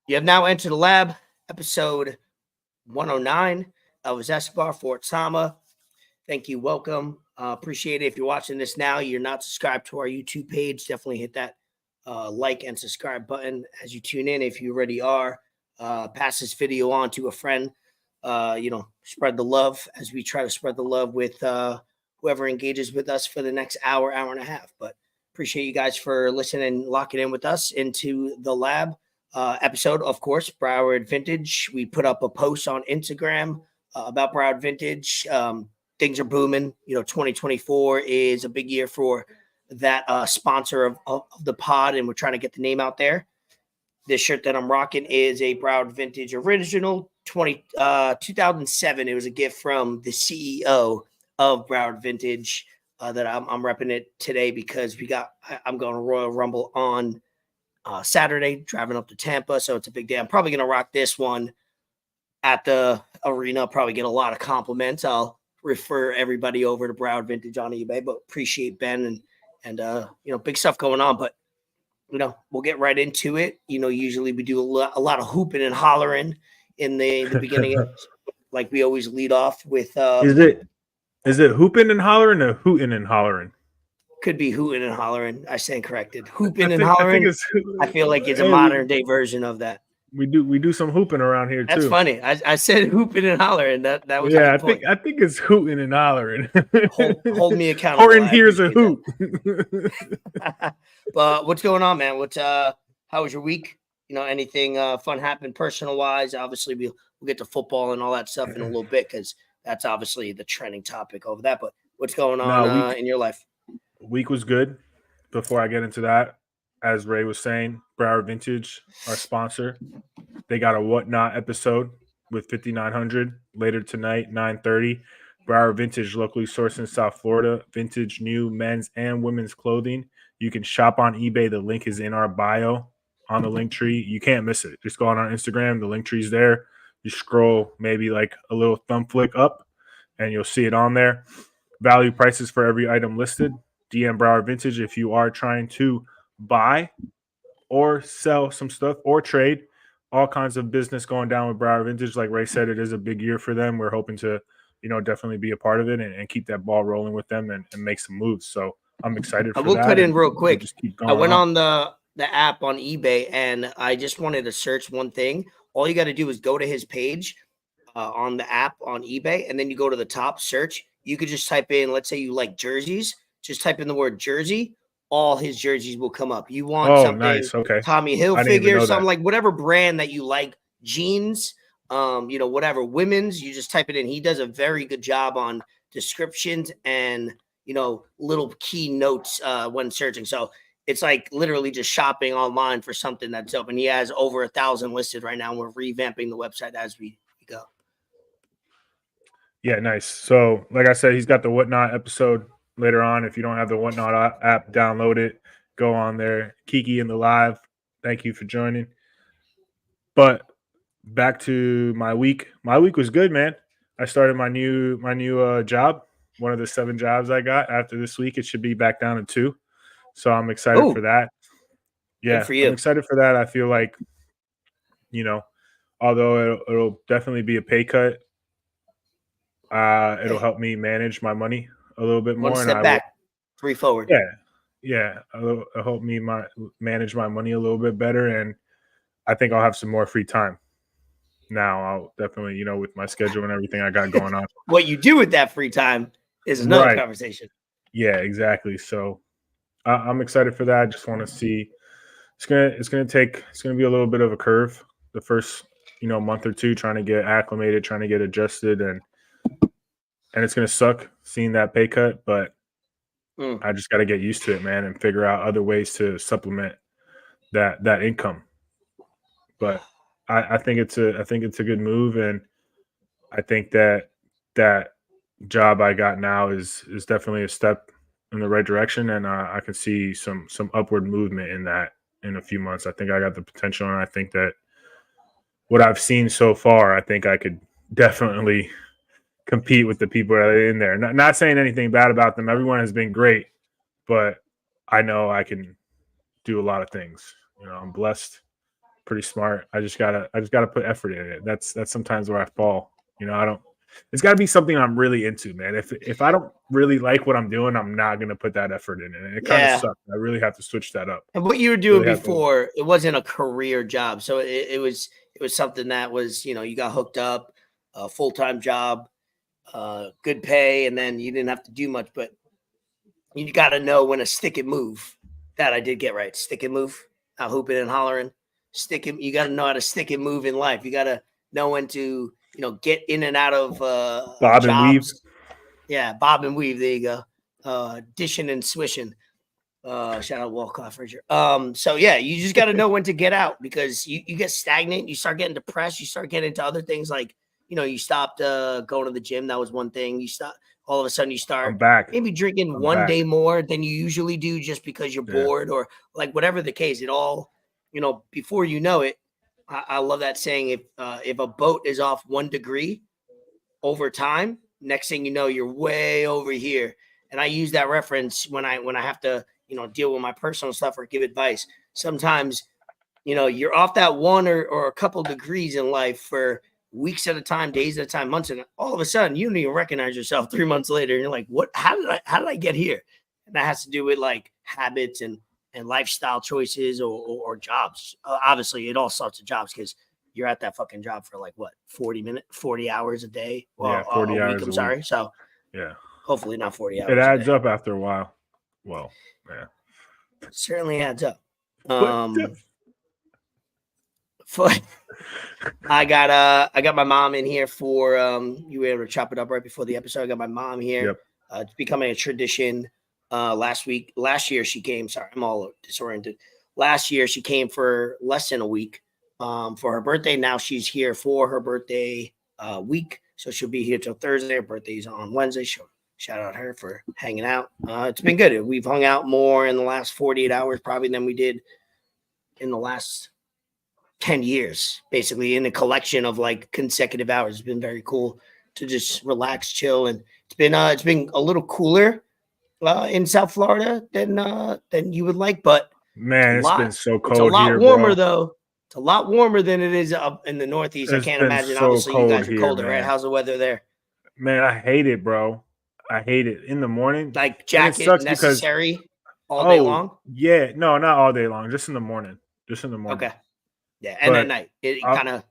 You have now entered the lab, episode 109. Elvis Escobar, Fort Sama. Thank you. Welcome. Appreciate it. If you're watching this now, you're not subscribed to our YouTube page, definitely hit that like and subscribe button as you tune in. If you already are, pass this video on to a friend. Spread the love as we try to spread the love with whoever engages with us for the next hour, hour and a half. But appreciate you guys for listening and locking in with us into the lab. Episode, of course, Broward Vintage. We put up a post on Instagram about Broward Vintage. Things are booming. 2024 is a big year for that sponsor of the pod, and we're trying to get the name out there. This shirt that I'm rocking is a Broward Vintage original 2007. It was a gift from the CEO of Broward Vintage that I'm repping it today because I'm going to Royal Rumble on Saturday, driving up to Tampa, so it's a big day. I'm probably going to rock this one at the arena, probably get a lot of compliments. I'll refer everybody over to Broward Vintage on eBay, but appreciate Ben and big stuff going on. But we'll get right into it. Usually we do a lot of hooping and hollering in the beginning, like we always lead off with. Is it hooping and hollering or hooting and hollering? Could be hooting and hollering. I stand corrected. Hooping and hollering. I feel like it's a modern day version of that. We do some hooping around here too. That's funny. I said hooping and hollering. That was I think it's hooting and hollering. hold me accountable. Horn here's a hoot. But what's going on, man? How was your week? Anything fun happened personal wise? Obviously, we'll get to football and all that stuff in a little bit because that's obviously the trending topic over that. But what's going on in your life? Week was good. Before I get into that, as Ray was saying, Broward Vintage, our sponsor, they got a Whatnot episode with 5900 later tonight, 9:30. Broward Vintage, locally sourced in South Florida, vintage, new men's and women's clothing. You can shop on eBay. The link is in our bio on the link tree. You can't miss it. Just go on our Instagram. The link tree's there. You scroll maybe like a little thumb flick up, and you'll see it on there. Value prices for every item listed. DM Broward Vintage if you are trying to buy or sell some stuff or trade. All kinds of business going down with Broward Vintage. Like Ray said, it is a big year for them. We're hoping to, definitely be a part of it and keep that ball rolling with them and make some moves. So I'm excited for that. I will put in real quick. Just keep going I went on the app on eBay and I just wanted to search one thing. All you got to do is go to his page on the app on eBay, and then you go to the top search. You could just type in, let's say you like jerseys. Just type in the word jersey. All his jerseys will come up. You want something, nice. Okay. Tommy Hilfiger, something like whatever brand that you like, jeans, whatever, women's, you just type it in. He does a very good job on descriptions and, little key notes when searching. So it's like literally just shopping online for something that's open. He has over 1,000 listed right now. And we're revamping the website as we go. Yeah, nice. So like I said, he's got the Whatnot episode later on. If you don't have the Whatnot app, download it. Go on there. Kiki in the live. Thank you for joining. But back to my week. My week was good, man. I started my new job. One of the 7 jobs I got. After this week, it should be back down to 2. So I'm excited for that. Yeah, good for you. I'm excited for that. I feel like, although it'll definitely be a pay cut, it'll help me manage my money a little bit more. One step back, 3 forward. Yeah. It'll help me manage my money a little bit better, and I think I'll have some more free time. Now I'll definitely, with my schedule and everything I got going on. What you do with that free time is another conversation. Yeah, exactly. So I'm excited for that. I just want to see. It's gonna be a little bit of a curve the first month or two, trying to get acclimated, trying to get adjusted, and it's gonna suck seeing that pay cut, but I just got to get used to it, man, and figure out other ways to supplement that income. But I think it's a good move, and I think that job I got now is definitely a step in the right direction, and I can see some upward movement in that in a few months. I think I got the potential, and I think that what I've seen so far, I think I could definitely compete with the people that are in there. Not saying anything bad about them. Everyone has been great, but I know I can do a lot of things. I'm blessed pretty smart. I just gotta put effort in it. That's sometimes where I fall. I don't. It's got to be something I'm really into, man. If I don't really like what I'm doing, I'm not gonna put that effort in it. And it kind of sucks. I really have to switch that up. And what you were doing before, it wasn't a career job, so it was something that was, you got hooked up, a full-time job, good pay, and then you didn't have to do much, but you got to know when to stick and move. That I did get right. Stick and move. Not hooping and hollering. You got to know how to stick and move in life. You got to know when to, get in and out of bob jobs. And weave. Yeah, bob and weave. There you go. Dishing and swishing. Shout out Walcott Frazier. So yeah, you just got to know when to get out, because you get stagnant. You start getting depressed. You start getting into other things, like, you stopped going to the gym. That was one thing. You stop. All of a sudden you start maybe drinking one day more than you usually do, just because you're bored, or like whatever the case. It all, before you know it, I love that saying. If a boat is off 1 degree over time, next thing you know, you're way over here. And I use that reference when I have to, deal with my personal stuff or give advice. Sometimes, you're off that 1 or a couple degrees in life for weeks at a time, days at a time, months, and all of a sudden you don't even recognize yourself 3 months later. And you're like, what? How did I get here? And that has to do with like habits and lifestyle choices or jobs. Obviously, it all starts with jobs, because you're at that fucking job for like what, 40 hours a day? Well, 40 a hours. week, I'm sorry. So yeah, hopefully not 40 hours. It adds up after a while. Well, yeah, it certainly adds up. I got my mom in here for you were able to chop it up right before the episode. I got my mom here. Yep. It's becoming a tradition. Last year she came. Sorry, I'm all disoriented. Last year she came for less than a week for her birthday. Now she's here for her birthday week, so she'll be here till Thursday. Her birthday's on Wednesday. Shout out her for hanging out. It's been good. We've hung out more in the last 48 hours probably than we did in the last 10 years, basically, in a collection of like consecutive hours. It's been very cool to just relax, chill. And it's been a little cooler in South Florida than you would like, but man, it's been so cold. It's a lot here, warmer bro. Though. It's a lot warmer than it is up in the Northeast. I can't imagine. So obviously, you guys are colder, right? How's the weather there? Man, I hate it, bro. I hate it in the morning. Like jacket necessary all day long? Yeah, no, not all day long. Just in the morning. Okay. Yeah, and at night it kind of.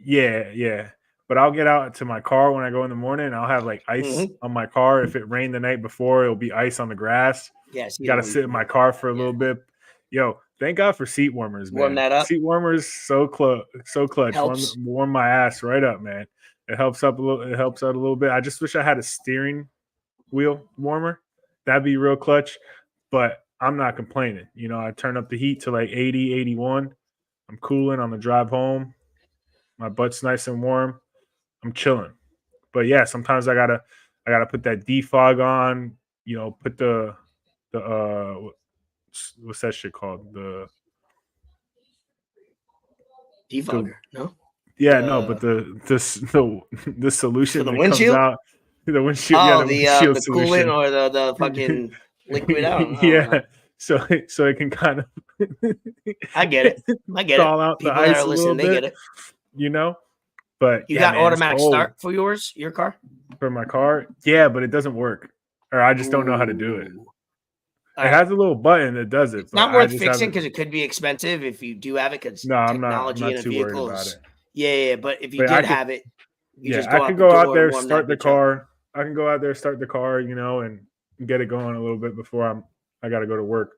Yeah. But I'll get out to my car when I go in the morning, and I'll have like ice on my car. If it rained the night before, it'll be ice on the grass. Yes, you got to sit in my car for a little bit. Yo, thank God for seat warmers, man. Warm that up. Seat warmers, so clutch. Warm my ass right up, man. It helps out a little bit. I just wish I had a steering wheel warmer. That'd be real clutch. But I'm not complaining. I turn up the heat to like 80, 81. I'm cooling on the drive home. My butt's nice and warm. I'm chilling. But yeah, sometimes I gotta put that defog on. Put the what's that shit called? The defogger. No. Yeah, no, but the solution that comes out. The windshield. The coolant or the fucking liquid out. Yeah. So it can kind of I get it. Thaw out the ice a little bit, they get it. But you got automatic start for your car? For my car? Yeah, but it doesn't work. Or I just don't know how to do it. It has a little button that does it. It's not worth fixing because it could be expensive if you do have it. Because I'm not too worried about it. Yeah, but if you have it, I can go out there, start the car. I can go out there, start the car, and get it going a little bit before I got to go to work.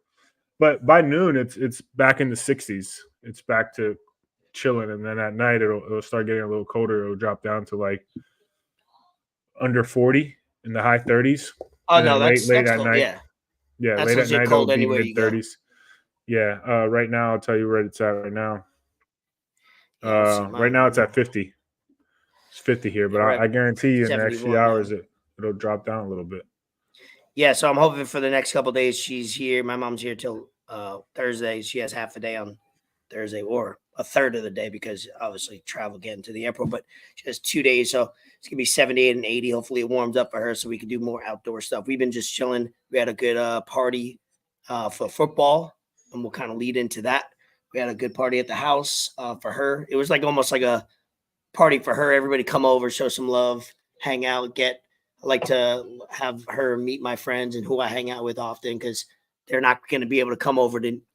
But by noon, it's back in the 60s. It's back to chilling, and then at night it'll start getting a little colder. It'll drop down to like under 40 in the high 30s. Oh no, that's late at cold, night. Yeah, late at night it'll be mid 30s. Yeah, right now I'll tell you where it's at right now. Right now it's at 50. It's 50 here, but I guarantee you in the next few hours it'll drop down a little bit. Yeah, so I'm hoping for the next couple of days she's here. My mom's here till Thursday. She has half a day on Thursday or a third of the day because obviously travel getting to the airport, but she has 2 days. So it's going to be 78 and 80. Hopefully it warms up for her so we can do more outdoor stuff. We've been just chilling. We had a good party for football, and we'll kind of lead into that. We had a good party at the house for her. It was like almost like a party for her. Everybody come over, show some love, hang out, I like to have her meet my friends and who I hang out with often because they're not going to be able to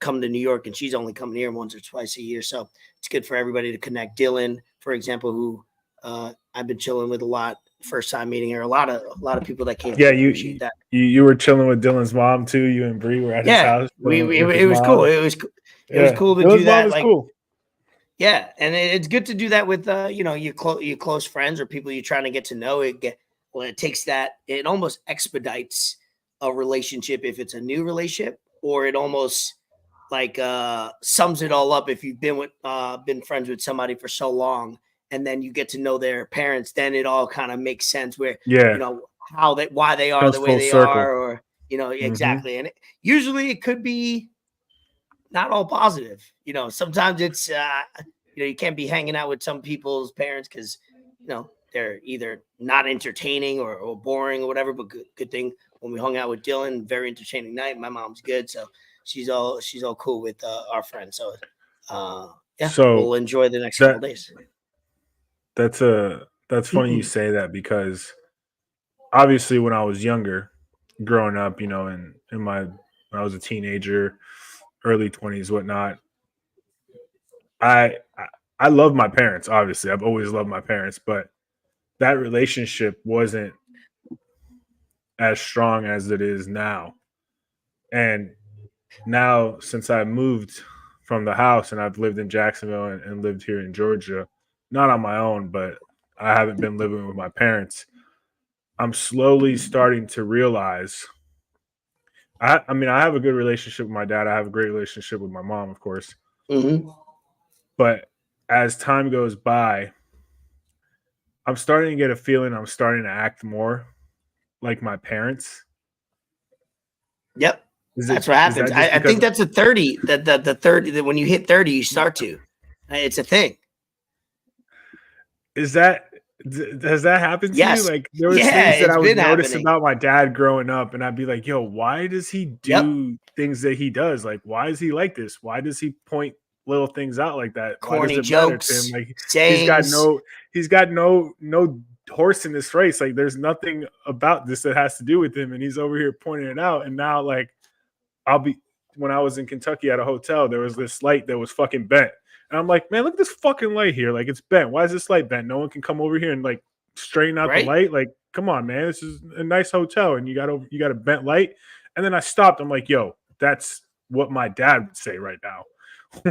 come to New York, and she's only coming here once or twice a year. So it's good for everybody to connect. Dylan, for example, who I've been chilling with a lot. First time meeting her, a lot of people that came. Yeah, appreciate that. You were chilling with Dylan's mom too. You and Bree were at his house. It was cool. It was cool to Dylan's do that. Mom was cool. Yeah, and it's good to do that with your close friends or people you're trying to get to know. It takes that. It almost expedites a relationship if it's a new relationship, or it almost like sums it all up if you've been friends with somebody for so long, and then you get to know their parents. Then it all kind of makes sense where why they are the way they are, or exactly. And usually it could be not all positive. Sometimes it's you can't be hanging out with some people's parents because they're either not entertaining or boring or whatever. But good thing when we hung out with Dylan, very entertaining night. My mom's good, so she's all cool with our friends. So so we'll enjoy the next couple days. That's funny you say that, because obviously when I was younger, growing up, when I was a teenager, early 20s, whatnot, I love my parents. Obviously, I've always loved my parents, but that relationship wasn't as strong as it is now. And now, since I moved from the house and I've lived in Jacksonville and lived here in Georgia, not on my own, but I haven't been living with my parents, I'm slowly starting to realize I have a good relationship with my dad. I have a great relationship with my mom, of course. Mm-hmm. But as time goes by, I'm starting to get a feeling I'm starting to act more like my parents. Yep. That's what happens. I think that's a 30. The 30 that when you hit 30, you start to. It's a thing. Has that happened to yes. you? Like, there was things that I would notice about my dad growing up, and I'd be like, yo, why does he do things that he does? Like, why is he like this? Why does he point little things out like that? Corny why does it jokes, matter to him? Like, sayings. he's got no horse in this race. Like, there's nothing about this that has to do with him, and he's over here pointing it out. And now, like, when I was in Kentucky at a hotel, there was this light that was fucking bent. And I'm like, man, look at this fucking light here. Like, it's bent. Why is this light bent? No one can come over here and like straighten out the light. Like, come on, man. This is a nice hotel, and you got a bent light. And then I stopped. I'm like, yo, that's what my dad would say right now.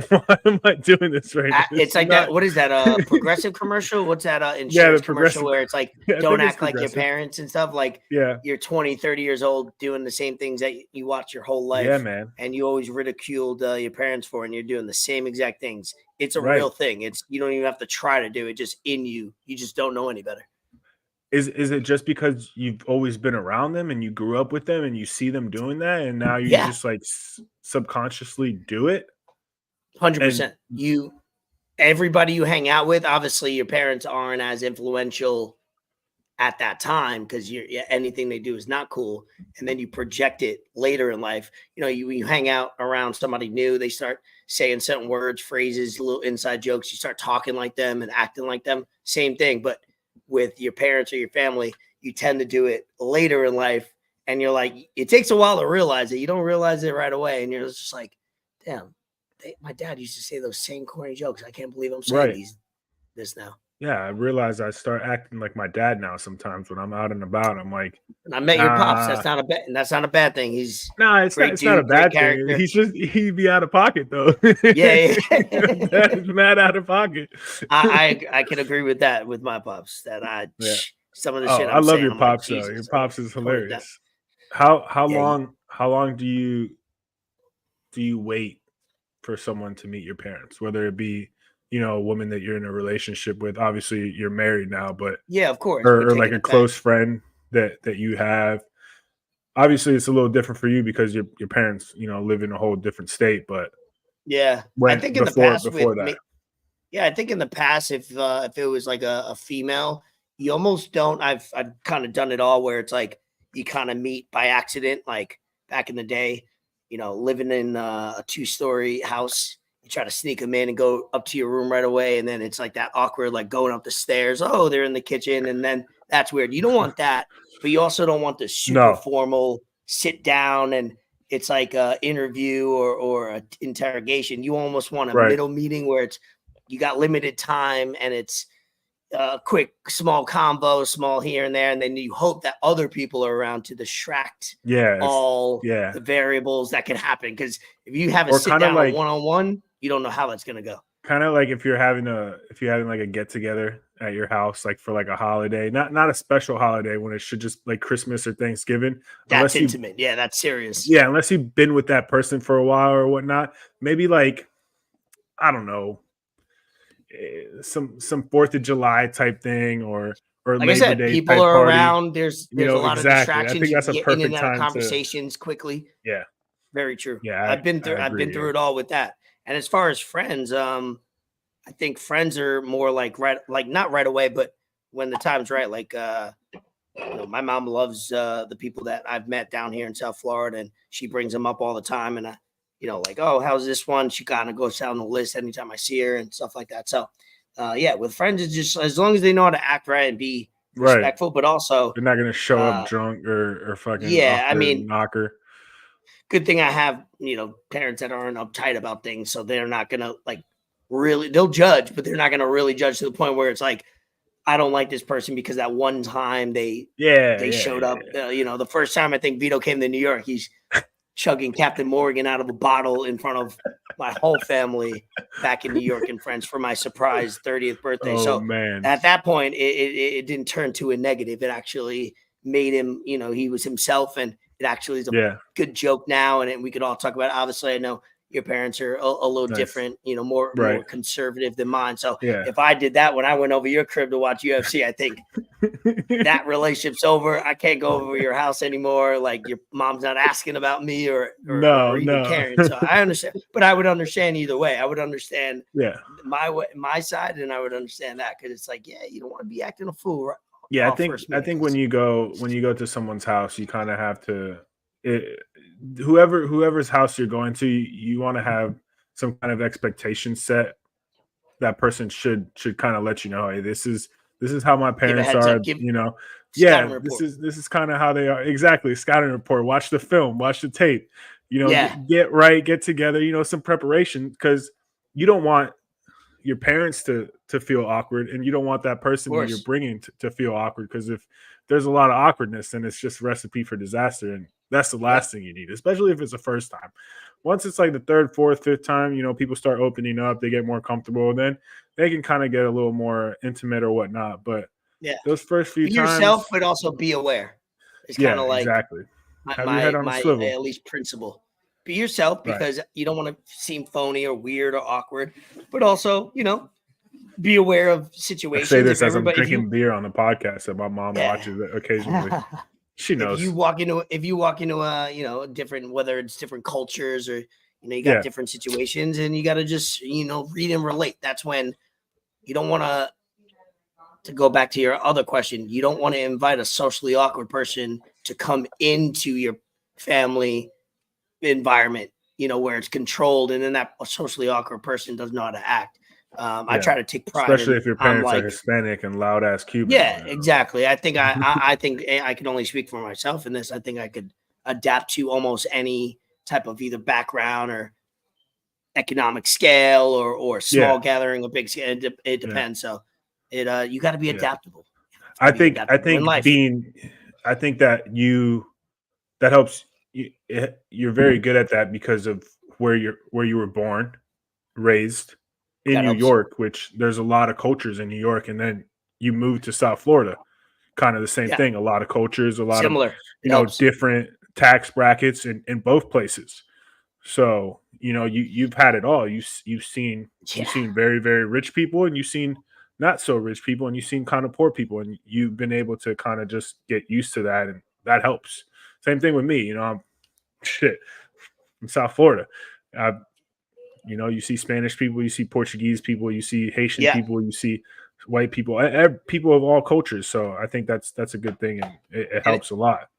Why am I doing this right now? It's like that. What is that? Progressive commercial? What's that? Insurance commercial where it's like, don't act like your parents and stuff. Like, you're 20, 30 years old doing the same things that you watch your whole life. Yeah, man. And you always ridiculed your parents for, and you're doing the same exact things. It's a real thing. You don't even have to try to do it. Just in you. You just don't know any better. Is it just because you've always been around them and you grew up with them and you see them doing that, and now you just like subconsciously do it? 100%. Everybody you hang out with, obviously your parents aren't as influential at that time because anything they do is not cool, and then you project it later in life. You hang out around somebody new, they start saying certain words, phrases, little inside jokes, you start talking like them and acting like them. Same thing, but with your parents or your family, you tend to do it later in life, and you're like, it takes a while to realize it. You don't realize it right away, and you're just like, damn, my dad used to say those same corny jokes. I can't believe I'm saying this now. Yeah, I realize I start acting like my dad now sometimes when I'm out and about. I'm like, and I met your pops. That's not a bad thing. It's not a bad thing. He'd be out of pocket though. Yeah. That's mad out of pocket. I can agree with that with my pops. Some of the shit I love your pops though. Your pops is hilarious. How long do you wait for someone to meet your parents, whether it be a woman that you're in a relationship with? Obviously you're married now, but of course, or like a close friend that you have. Obviously it's a little different for you because your parents live in a whole different state, but I think in the past I think in the past if it was like a female, you almost don't. I've kind of done it all where it's like you kind of meet by accident, like back in the day, living in a 2-story house. you try to sneak them in and go up to your room right away. And then it's like that awkward, like going up the stairs. Oh, they're in the kitchen. And then that's weird. You don't want that, but you also don't want the super formal sit down and it's like a interview or an interrogation. You almost want a middle meeting where it's, you got limited time and it's a quick, small convo, small here and there. And then you hope that other people are around to distract all the variables that can happen. Because if you have a sit down like, one-on-one, you don't know how that's going to go. Kind of like if you're having like a get together at your house, like for like a holiday, not a special holiday when it should just like Christmas or Thanksgiving. That's intimate. Yeah, that's serious. Yeah, unless you've been with that person for a while or whatnot. Maybe like, I don't know, some 4th of July type thing or like Labor I said, Day people are party. Around. There's a lot of distractions. I think that's a perfect time conversations quickly. Yeah, very true. Yeah, I've been through it all with that. And as far as friends, I think friends are more like not right away, but when the time's right. Like my mom loves the people that I've met down here in South Florida, and she brings them up all the time. And like, oh, how's this one? She kind of goes down the list anytime I see her and stuff like that. So, with friends, it's just as long as they know how to act right and be respectful, but also they're not going to show up drunk or fucking knocker. Good thing I have, parents that aren't uptight about things, so they're not going to like really. They'll judge, but they're not going to really judge to the point where it's like, I don't like this person because that one time they showed up. The first time I think Vito came to New York, he's chugging Captain Morgan out of a bottle in front of my whole family back in New York and friends for my surprise 30th birthday. At that point, it didn't turn to a negative. It actually made him, he was himself, and it actually is a good joke now. And we could all talk about it. Obviously, I know your parents are a little different, more conservative than mine. So if I did that when I went over your crib to watch UFC, I think that relationship's over. I can't go over your house anymore. Like your mom's not asking about me or even caring. So I understand, but I would understand either way. I would understand my side, and I would understand that because it's like, you don't want to be acting a fool. Right? Yeah, I think when you go to someone's house, you kind of have to. Whoever's house you're going to, you want to have some kind of expectation set. That person should kind of let you know, hey, this is how my parents are. This is kind of how they are. Exactly, scouting report. Watch the film. Watch the tape. Get together. Some preparation, because you don't want your parents to feel awkward, and you don't want that person that you're bringing to feel awkward. Because if there's a lot of awkwardness, then it's just recipe for disaster, and that's the last thing you need, especially if it's the first time. Once it's like the 3rd, 4th, 5th time, people start opening up, they get more comfortable, then they can kind of get a little more intimate or whatnot. But those first few times, yourself, but also be aware. It's kind of like exactly. my at least principle. Be yourself, because you don't want to seem phony or weird or awkward, but also, be aware of situations. I say this as I'm drinking beer on the podcast that my mom watches occasionally. She knows. If you walk into a different, whether it's different cultures or you got different situations, and you got to just read and relate. That's when you don't want to go back to your other question. You don't want to invite a socially awkward person to come into your family environment, where it's controlled, and then that socially awkward person doesn't know how to act. I try to take pride, especially if your parents are Hispanic and loud ass Cuban. Yeah, exactly. I think I think I can only speak for myself in this. I think I could adapt to almost any type of either background or economic scale or small gathering or big scale. It depends. So you got to be adaptable. I think that helps. You're very good at that because of where you were born, raised in New York, which there's a lot of cultures in New York, and then you moved to South Florida, kind of the same thing. A lot of cultures, a lot similar, of different tax brackets in both places. So you've had it all. You've seen very, very rich people, and you've seen not so rich people, and you've seen kind of poor people, and you've been able to kind of just get used to that, and that helps. Same thing with me. I'm from South Florida. You see Spanish people, you see Portuguese people, you see Haitian people, you see white people, people of all cultures. So I think that's a good thing, and it helps a lot.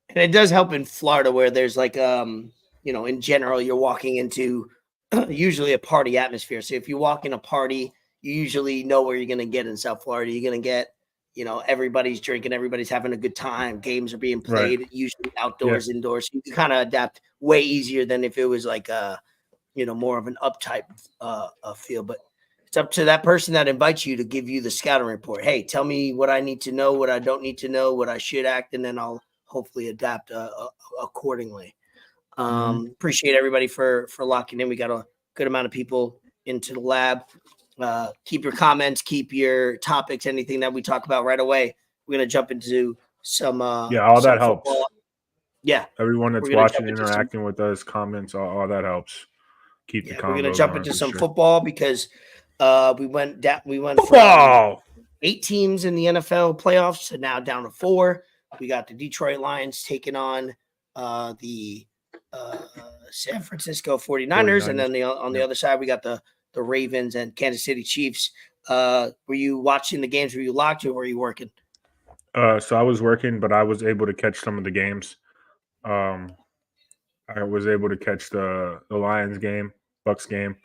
And it does help in Florida, where there's like, in general, you're walking into usually a party atmosphere. So if you walk in a party, you usually know where you're going to get in South Florida. You're going to get, everybody's drinking, everybody's having a good time. Games are being played, Right. usually outdoors, indoors. You can kind of adapt way easier than if it was like more of an uptight feel. But it's up to that person that invites you to give you the scouting report. Hey, tell me what I need to know, what I don't need to know, what I should act, and then I'll hopefully adapt accordingly. Appreciate everybody for locking in. We got a good amount of people into the lab. Keep your comments, keep your topics, anything that we talk about right away. We're gonna jump into some all some that helps. football. Yeah, Everyone that's watching, interacting with us, comments, all that helps. Keep the we're gonna convo jump going into some sure. football because we went football! from 8 teams in the NFL playoffs to now down to 4. We got the Detroit Lions taking on the San Francisco 49ers. And then on the other side, we got the Ravens and Kansas City Chiefs. Were you watching the games? Were you locked or were you working? So I was working, but I was able to catch some of the games. I was able to catch the Lions game, Bucks game,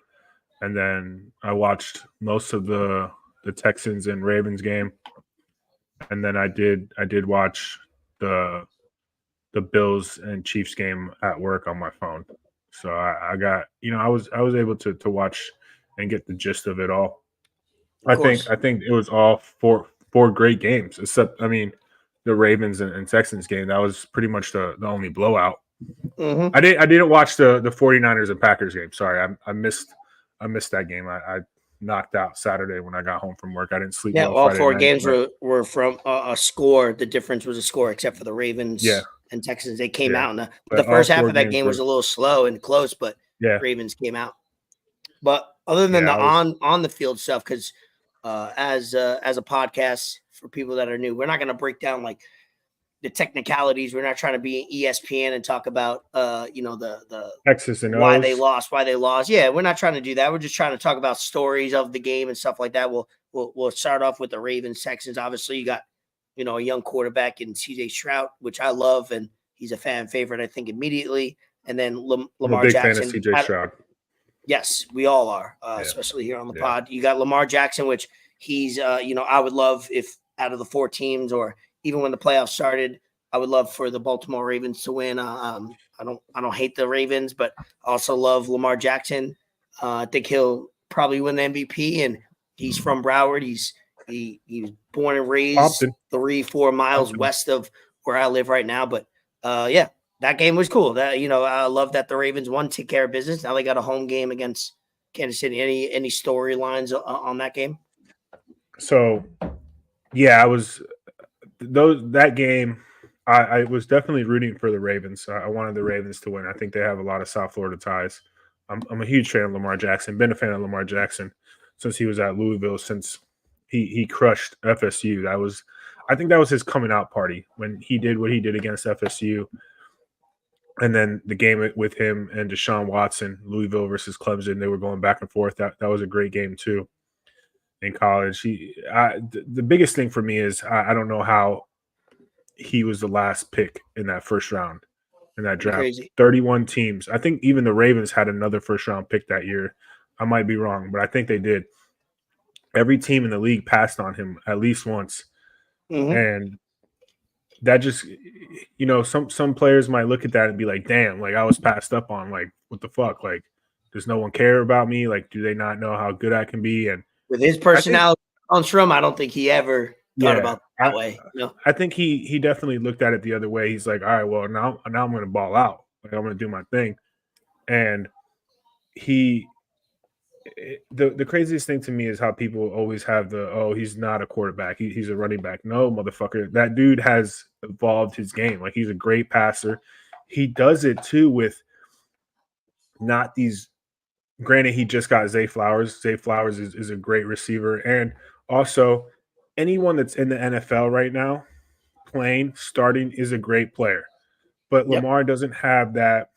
and then I watched most of the Texans and Ravens game, and then I did watch the Bills and Chiefs game at work on my phone. So I got I was able to watch and get the gist of it all. I think it was all four great games, except the Ravens and Texans game. That was pretty much the only blowout. Mm-hmm. I didn't watch the 49ers and Packers game. Sorry, I missed that game. I knocked out Saturday when I got home from work. I didn't sleep well. All Friday 4 night, games were from a score. The difference was a score, except for the Ravens and Texans. They came out, and the first half of that game was a little slow and close, but Ravens came out. But other than the on the field stuff, because as a podcast for people that are new, we're not going to break down like the technicalities. We're not trying to be ESPN and talk about the X's and O's. why they lost. Yeah, we're not trying to do that. We're just trying to talk about stories of the game and stuff like that. We'll start off with the Ravens Texans. Obviously, you got a young quarterback in CJ Stroud, which I love, and he's a fan favorite, I think, immediately. And then Lamar Jackson. I'm a big fan of CJ Stroud. Yes, we all are, especially here on the pod. You got Lamar Jackson, which he's I would love if out of the 4 teams, or even when the playoffs started, I would love for the Baltimore Ravens to win. I don't hate the Ravens, but I also love Lamar Jackson. I think he'll probably win the MVP, and he's from Broward. He was born and raised 3-4 miles west of where I live right now. But that game was cool. That I love that the Ravens won, take care of business. Now they got a home game against Kansas City. Any storylines on that game? So, I was that game. I was definitely rooting for the Ravens. I wanted the Ravens to win. I think they have a lot of South Florida ties. I'm a huge fan of Lamar Jackson. Been a fan of Lamar Jackson since he was at Louisville. Since he crushed FSU. I think that was his coming out party when he did what he did against FSU. And then the game with him and Deshaun Watson, Louisville versus Clemson, they were going back and forth. That was a great game too. In college, the biggest thing for me is I don't know how he was the last pick in that first round in that draft. Crazy. 31 teams. I think even the Ravens had another first round pick that year. I might be wrong, but I think they did. Every team in the league passed on him at least once. Mm-hmm. And that just, some players might look at that and be like, damn, like I was passed up on. Like, what the fuck? Like, does no one care about me? Like, do they not know how good I can be? And with his personality on Strum, I don't think he ever thought about that way. I think he definitely looked at it the other way. He's like, all right, well, now I'm going to ball out. Like, I'm going to do my thing. And the craziest thing to me is how people always have he's not a quarterback. He's a running back. No, motherfucker. That dude has evolved his game. Like, he's a great passer. He does it too with not these. Granted, he just got Zay Flowers. Zay Flowers is a great receiver. And also, anyone that's in the NFL right now starting is a great player. But Lamar doesn't have that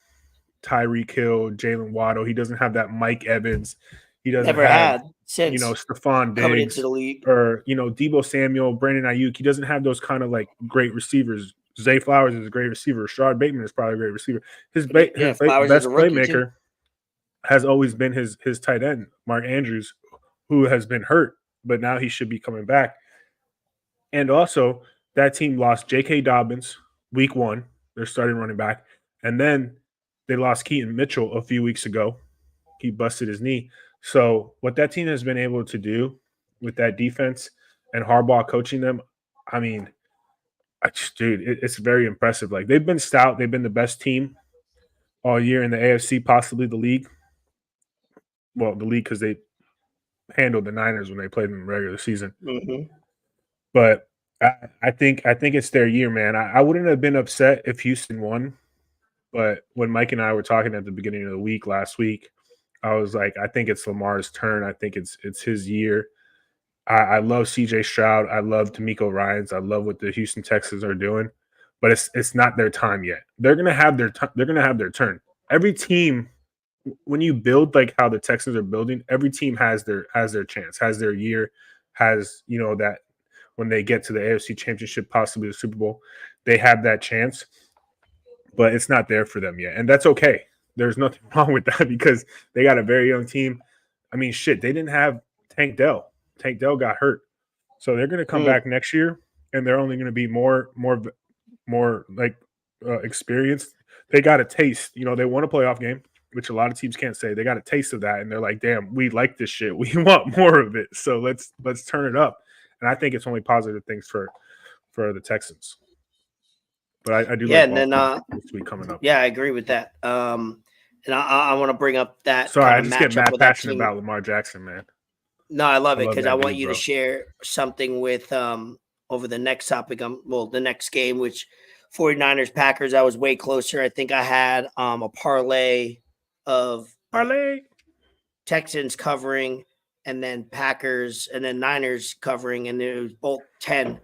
Tyreek Hill, Jalen Waddle. He doesn't have that Mike Evans. He doesn't have since Stephon coming Diggs into the league, or Debo Samuel, Brandon Ayuk. He doesn't have those kind of like great receivers. Zay Flowers is a great receiver. Rashard Bateman is probably a great receiver. His best playmaker. has always been his tight end, Mark Andrews, who has been hurt, but now he should be coming back. And also, that team lost J.K. Dobbins week 1, their starting running back, and then they lost Keaton Mitchell a few weeks ago. He busted his knee. So what that team has been able to do with that defense and Harbaugh coaching them, I mean, dude, it's very impressive. Like, they've been stout. They've been the best team all year in the AFC, possibly the league. Well, the league because they handled the Niners when they played in the regular season. Mm-hmm. But I think it's their year, man. I wouldn't have been upset if Houston won. But when Mike and I were talking at the beginning of the week last week, I was like, I think it's Lamar's turn. I think it's his year. I love CJ Stroud. I love D'Amico Ryans. I love what the Houston Texans are doing, but it's not their time yet. They're gonna have their turn. Every team, when you build like how the Texans are building, every team has their chance, has their year, has that when they get to the AFC Championship, possibly the Super Bowl, they have that chance, but it's not there for them yet, and that's okay. There's nothing wrong with that because they got a very young team. I mean, shit, they didn't have Tank Dell. Tank Dell got hurt. So they're going to come back next year, and they're only going to be more like experienced. They got a taste. They won a playoff game, which a lot of teams can't say. They got a taste of that, and they're like, damn, we like this shit. We want more of it. So let's turn it up. And I think it's only positive things for the Texans. But I do like and then this week coming up. Yeah, I agree with that. And I want to bring up that. Sorry, I just get mad passionate about Lamar Jackson, man. No, I love it because I want you to share something with over the next topic. The next game, which 49ers Packers. I was way closer. I think I had a parlay of Texans covering, and then Packers, and then Niners covering, and it was both 10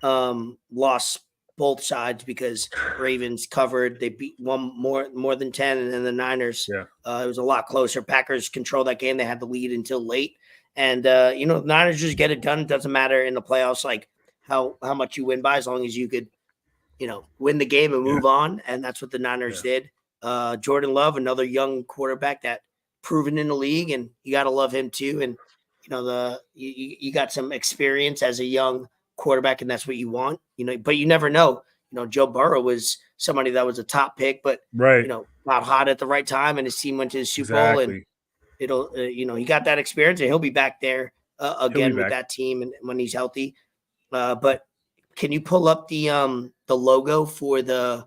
lost both sides because Ravens covered. They beat one more than 10, and then the Niners. Yeah. It was a lot closer. Packers controlled that game. They had the lead until late. And, the Niners just get it done. It doesn't matter in the playoffs, like how much you win by, as long as you could, win the game and move on. And that's what the Niners did. Jordan Love, another young quarterback that proven in the league, and you got to love him too. And, you got some experience as a young quarterback, and that's what you want, but you never know. Joe Burrow was somebody that was a top pick, but, got hot at the right time, and his team went to the Super Bowl, and it'll, he got that experience, and he'll be back there again with that team and when he's healthy. But can you pull up the logo for the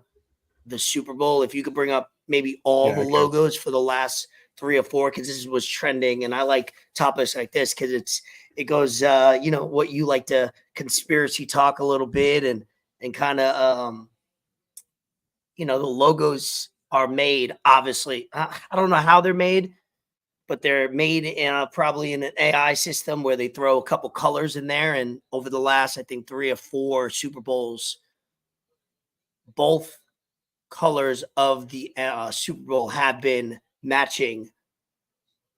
Super Bowl? If you could bring up maybe all the logos for the last 3 or 4, because this was trending, and I like topics like this because it goes, what you like to conspiracy talk a little bit, and kind of, the logos are made. Obviously, I don't know how they're made, but they're made in probably in an AI system where they throw a couple colors in there. And over the last, I think 3 or 4 Super Bowls, both colors of the Super Bowl have been matching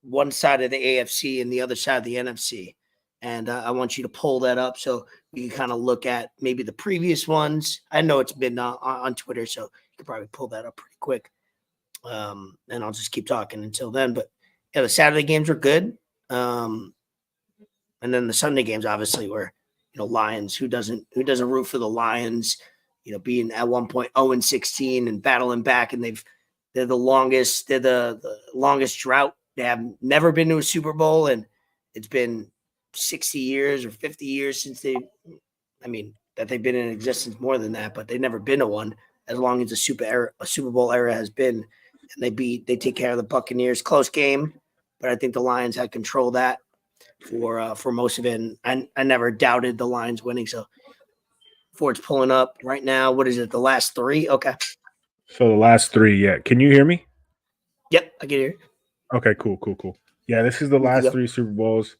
one side of the AFC and the other side of the NFC. And I want you to pull that up so you can kind of look at maybe the previous ones. I know it's been on Twitter, so you can probably pull that up pretty quick. And I'll just keep talking until then. But yeah, the Saturday games were good. And then the Sunday games obviously were, Lions. Who doesn't root for the Lions? Being at one point 0-16 and battling back, and they're the longest drought. They have never been to a Super Bowl, and it's been 60 years or 50 years since that they've been in existence, more than that, but they've never been to one as long as a Super Bowl era has been. And they take care of the Buccaneers. Close game, but I think the Lions had control of that for most of it. And I never doubted the Lions winning. So Ford's pulling up right now. What is it? The last 3? Okay. So the last 3, yeah. Can you hear me? Yep, I can hear you. Okay, cool. Yeah, this is the last 3 Super Bowls.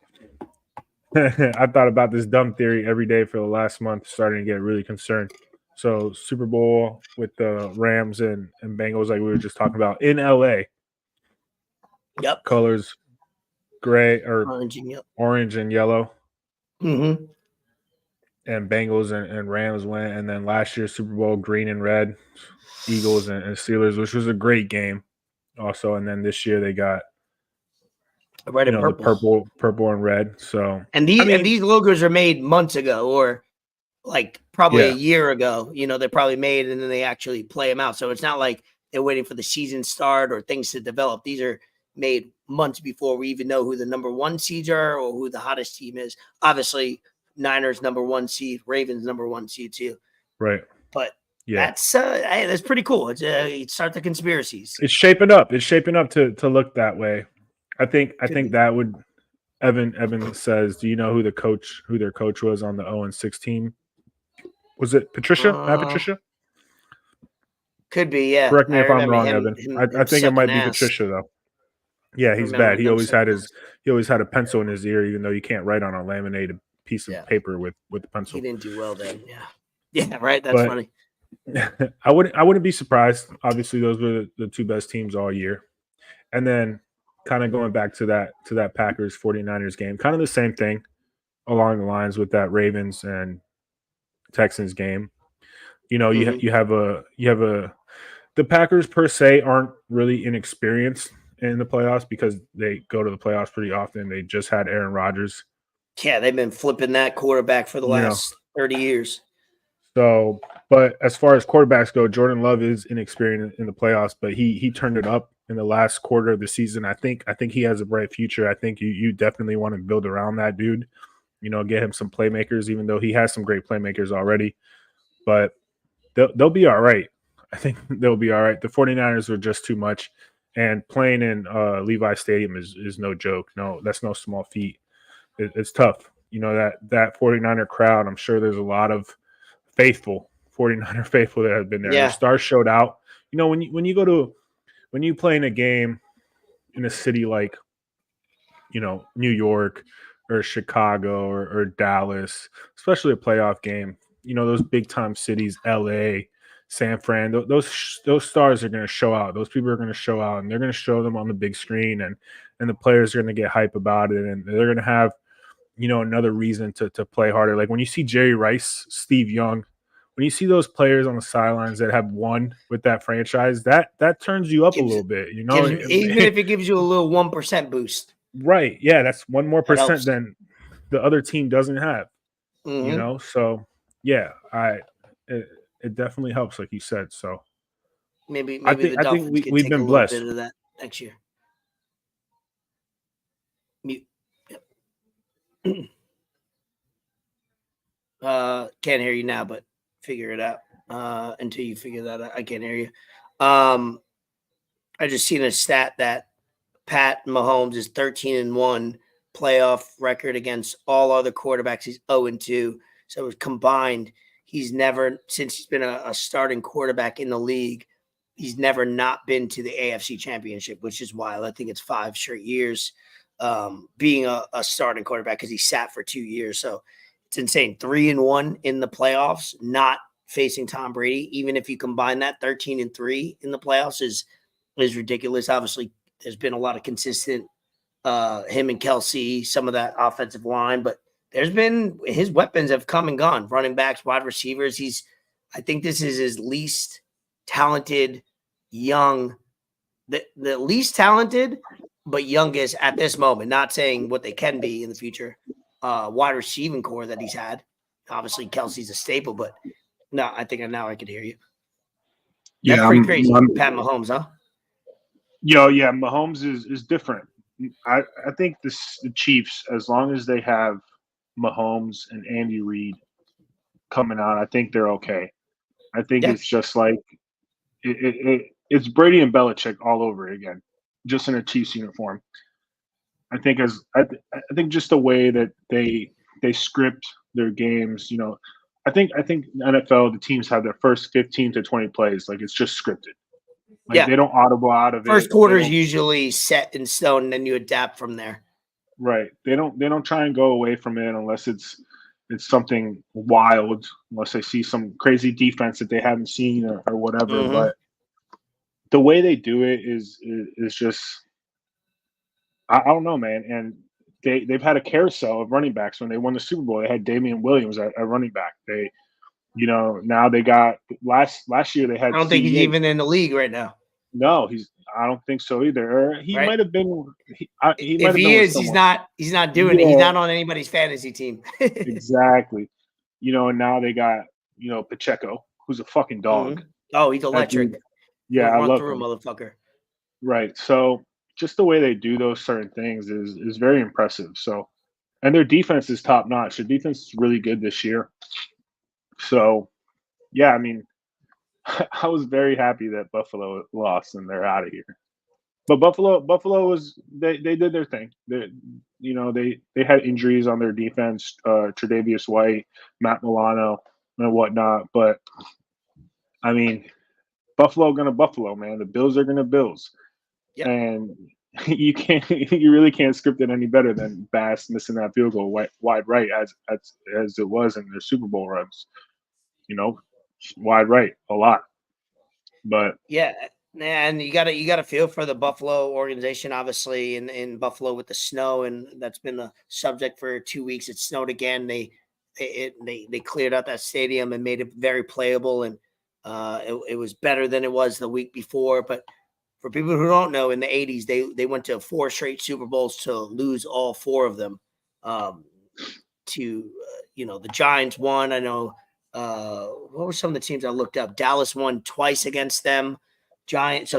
I thought about this dumb theory every day for the last month, starting to get really concerned. So Super Bowl with the Rams and Bengals, like we were just talking about, in LA. Yep. Colors gray or orange and yellow. Mm-hmm. And Bengals and Rams went. And then last year's Super Bowl, green and red, Eagles and Steelers, which was a great game also. And then this year they got Red and the purple. purple and red. So And these logos are made months ago, or like probably a year ago. They're probably made and then they actually play them out. So it's not like they're waiting for the season start or things to develop. These are made months before we even know who the number 1 seeds are or who the hottest team is. Obviously, Niners number 1 seed, Ravens number 1 seed too. Right. But yeah, that's pretty cool. It start the conspiracies. It's shaping up. It's shaping up to look that way. I think that would. Evan says, "Do you know who their coach was on the 0-6 team? Was it Patricia? Not Patricia? Could be, yeah. Correct me if I'm wrong, him, Evan. I think it might be Patricia though. Yeah, he's bad. He always had a pencil in his ear, even though you can't write on a laminated piece of paper with a pencil. He didn't do well then. Yeah, right. That's funny. I wouldn't be surprised. Obviously, those were the 2 best teams all year, and then kind of going back to that Packers 49ers game, kind of the same thing along the lines with that Ravens and Texans game. You have the Packers per se aren't really inexperienced in the playoffs because they go to the playoffs pretty often. They just had Aaron Rodgers. Yeah, they've been flipping that quarterback for the last 30 years. So, but as far as quarterbacks go, Jordan Love is inexperienced in the playoffs, but he turned it up in the last quarter of the season. I think he has a bright future. I think you definitely want to build around that dude. Get him some playmakers, even though he has some great playmakers already. But they'll be all right. I think they'll be all right. The 49ers are just too much, and playing in Levi Stadium is no joke. No, that's no small feat. It's tough. That 49er crowd, I'm sure there's a lot of faithful 49er faithful that have been there. Yeah. The stars showed out. When you play in a game in a city like New York or Chicago or Dallas, especially a playoff game, those big time cities, LA, San Fran, those stars are going to show out. Those people are going to show out, and they're going to show them on the big screen, and the players are going to get hype about it, and they're going to have another reason to play harder. Like when you see Jerry Rice, Steve Young, when you see those players on the sidelines that have won with that franchise, that turns you up a little bit, even if it gives you a little 1% boost. Right. Yeah, that's 1% more than the other team doesn't have. Mm-hmm. So yeah, it definitely helps, like you said. So maybe the Dolphins we've been blessed. Bit of that next year. Mute. Yep. Can't hear you now, but figure it out. Until you figure that out, I can't hear you. I just seen a stat that Pat Mahomes is 13-1 playoff record against all other quarterbacks. He's 0-2. So combined, he's never, since he's been a starting quarterback in the league, he's never not been to the AFC Championship, which is wild. I think it's 5 straight years being a starting quarterback because he sat for 2 years. So it's insane. 3-1 in the playoffs, not facing Tom Brady. Even if you combine that, 13-3 in the playoffs is ridiculous. Obviously, there's been a lot of consistent him and KELCE, some of that offensive line, but there's been his weapons have come and gone. Running backs, wide receivers. I think this is his least talented, young, the least talented, but youngest at this moment. Not saying what they can be in the future. Wide receiving core that he's had. Obviously, KELCE's a staple, but no, I think now I can hear you. That's pretty crazy. Pat Mahomes, huh? Yeah, Mahomes is different. I think the Chiefs, as long as they have Mahomes and Andy Reid coming out, I think they're okay. I think it's just like it's Brady and Belichick all over again, just in a Chiefs uniform. I think just the way that they script their games, I think NFL, the teams have their first 15 to 20 plays, like it's just scripted. Like they don't audible out of it. First quarter is usually set in stone, and then you adapt from there. Right. They don't try and go away from it unless it's something wild, unless they see some crazy defense that they haven't seen or whatever. Mm-hmm. But the way they do it is just I don't know, man. And they've had a carousel of running backs. When they won the Super Bowl, they had Damian Williams at running back. They now they got last year they had. I don't think he's even in the league right now. No, I don't think so either. Or he Right? might have been. He might If have he been with is, someone. he's not doing it. He's Yeah, not on anybody's fantasy team. exactly. And now they got Pacheco, who's a fucking dog. Oh, he's That dude. electric. Yeah, He'll I run love through a him. motherfucker. Right. So just the way they do those certain things is very impressive. So, and their defense is top notch. Their defense is really good this year. So, yeah, I mean, I was very happy that Buffalo lost and they're out of here. But Buffalo was they did their thing. They had injuries on their defense, Tre'Davious White, Matt Milano, and whatnot. But I mean, Buffalo gonna Buffalo, man. The Bills are gonna Bills, Yep. and you really can't script it any better than Bass missing that field goal wide right as it was in their Super Bowl runs. Wide right a lot, but Yeah, and you gotta feel for the Buffalo organization, obviously in Buffalo with the snow, and that's been the subject for 2 weeks. It snowed again. They cleared out that stadium and made it very playable, and it was better than it was the week before. But for people who don't know, in the '80s, they went to 4 straight Super Bowls to lose all 4 of them. Um, the Giants won. I know. What were some of the teams I looked up? Dallas won twice against them. Giants,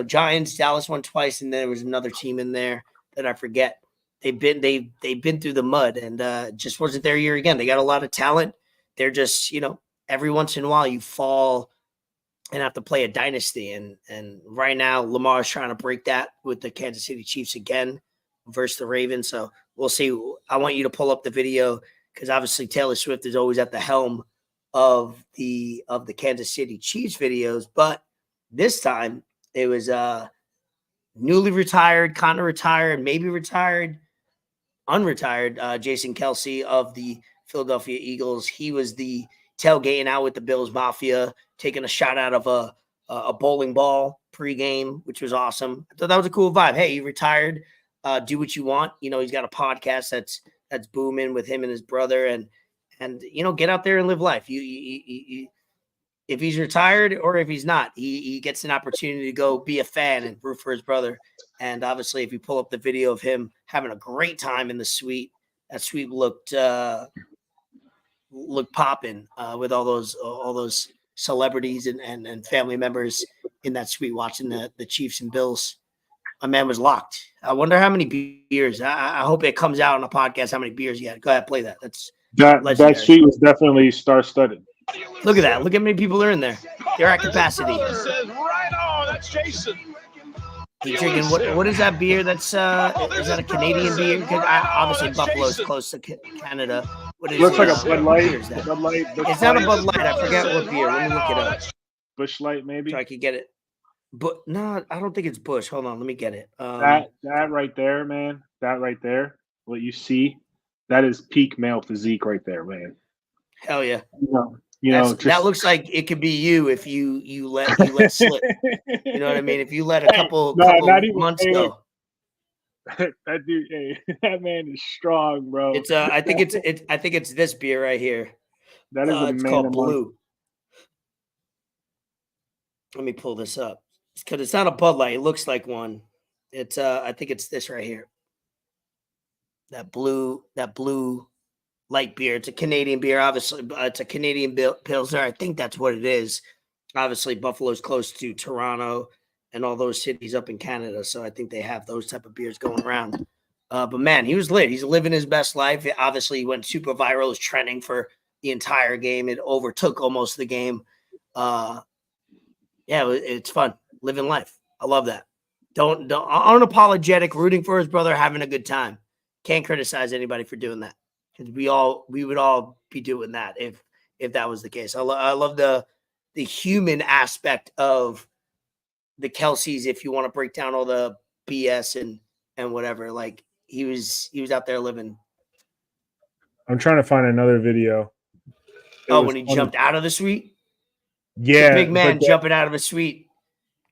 Dallas won twice, and there was another team in there that I forget. They've been through the mud, and just wasn't their year again. They got a lot of talent. They're just every once in a while you fall and have to play a dynasty, and right now Lamar's trying to break that with the Kansas City Chiefs again versus the Ravens. So we'll see. I want you to pull up the video because obviously Taylor Swift is always at the helm of the Kansas City Chiefs videos, but this time it was newly retired, kind of retired, maybe retired, unretired Jason KELCE of the Philadelphia Eagles. He was the tailgating out with the Bills Mafia, taking a shot out of a bowling ball pregame, which was awesome. I thought that was a cool vibe. Hey, you retired, do what you want. He's got a podcast that's booming with him and his brother, and get out there and live life. You if he's retired or if he's not, he gets an opportunity to go be a fan and root for his brother. And obviously, if you pull up the video of him having a great time in the suite, that suite looked popping with all those celebrities and family members in that suite watching the Chiefs and Bills. My man was locked. I wonder how many beers. I hope it comes out on a podcast how many beers he had. Go ahead, play that. That's that legendary. street was definitely star-studded. Look at that. Look how many people are in there. They're at capacity. Right on. That's Jason. He drinking what is that beer? That's is that a Canadian beer? Because obviously Buffalo's close to Canada. What is Looks like a what Bud Light. beer is that? Bud Light. It's not a Bud Light. I forget what beer. Let me look it up Bush Light, maybe. so I could get it. But no, I don't think it's Bush. Hold on, let me get it. That right there, man. That right there. What you see, that is peak male physique right there, man. Hell yeah. That looks like it could be you if you let slip. You know what I mean? If you let a couple months go. That dude, hey, that man is strong, bro. It's I think it's this beer right here. That is it's called Blue. Let me pull this up because it's not a Bud Light. It looks like one. It's I think it's this right here. That blue light beer. It's a Canadian beer. Obviously, it's a Canadian Pilsner. I think that's what it is. Obviously, Buffalo's close to Toronto and all those cities up in Canada, so I think they have those type of beers going around. But man, he was lit. He's living his best life. Obviously, he went super viral. It was trending for the entire game. It overtook almost the game. It's fun living life. I love that. Don't unapologetic, rooting for his brother, having a good time. Can't criticize anybody for doing that because we would all be doing that if that was the case. I love the human aspect of the KELCEs. If you want to break down all the BS and whatever, like he was out there living. I'm trying to find another video. When he jumped out of the suite. Yeah, the big man jumping out of a suite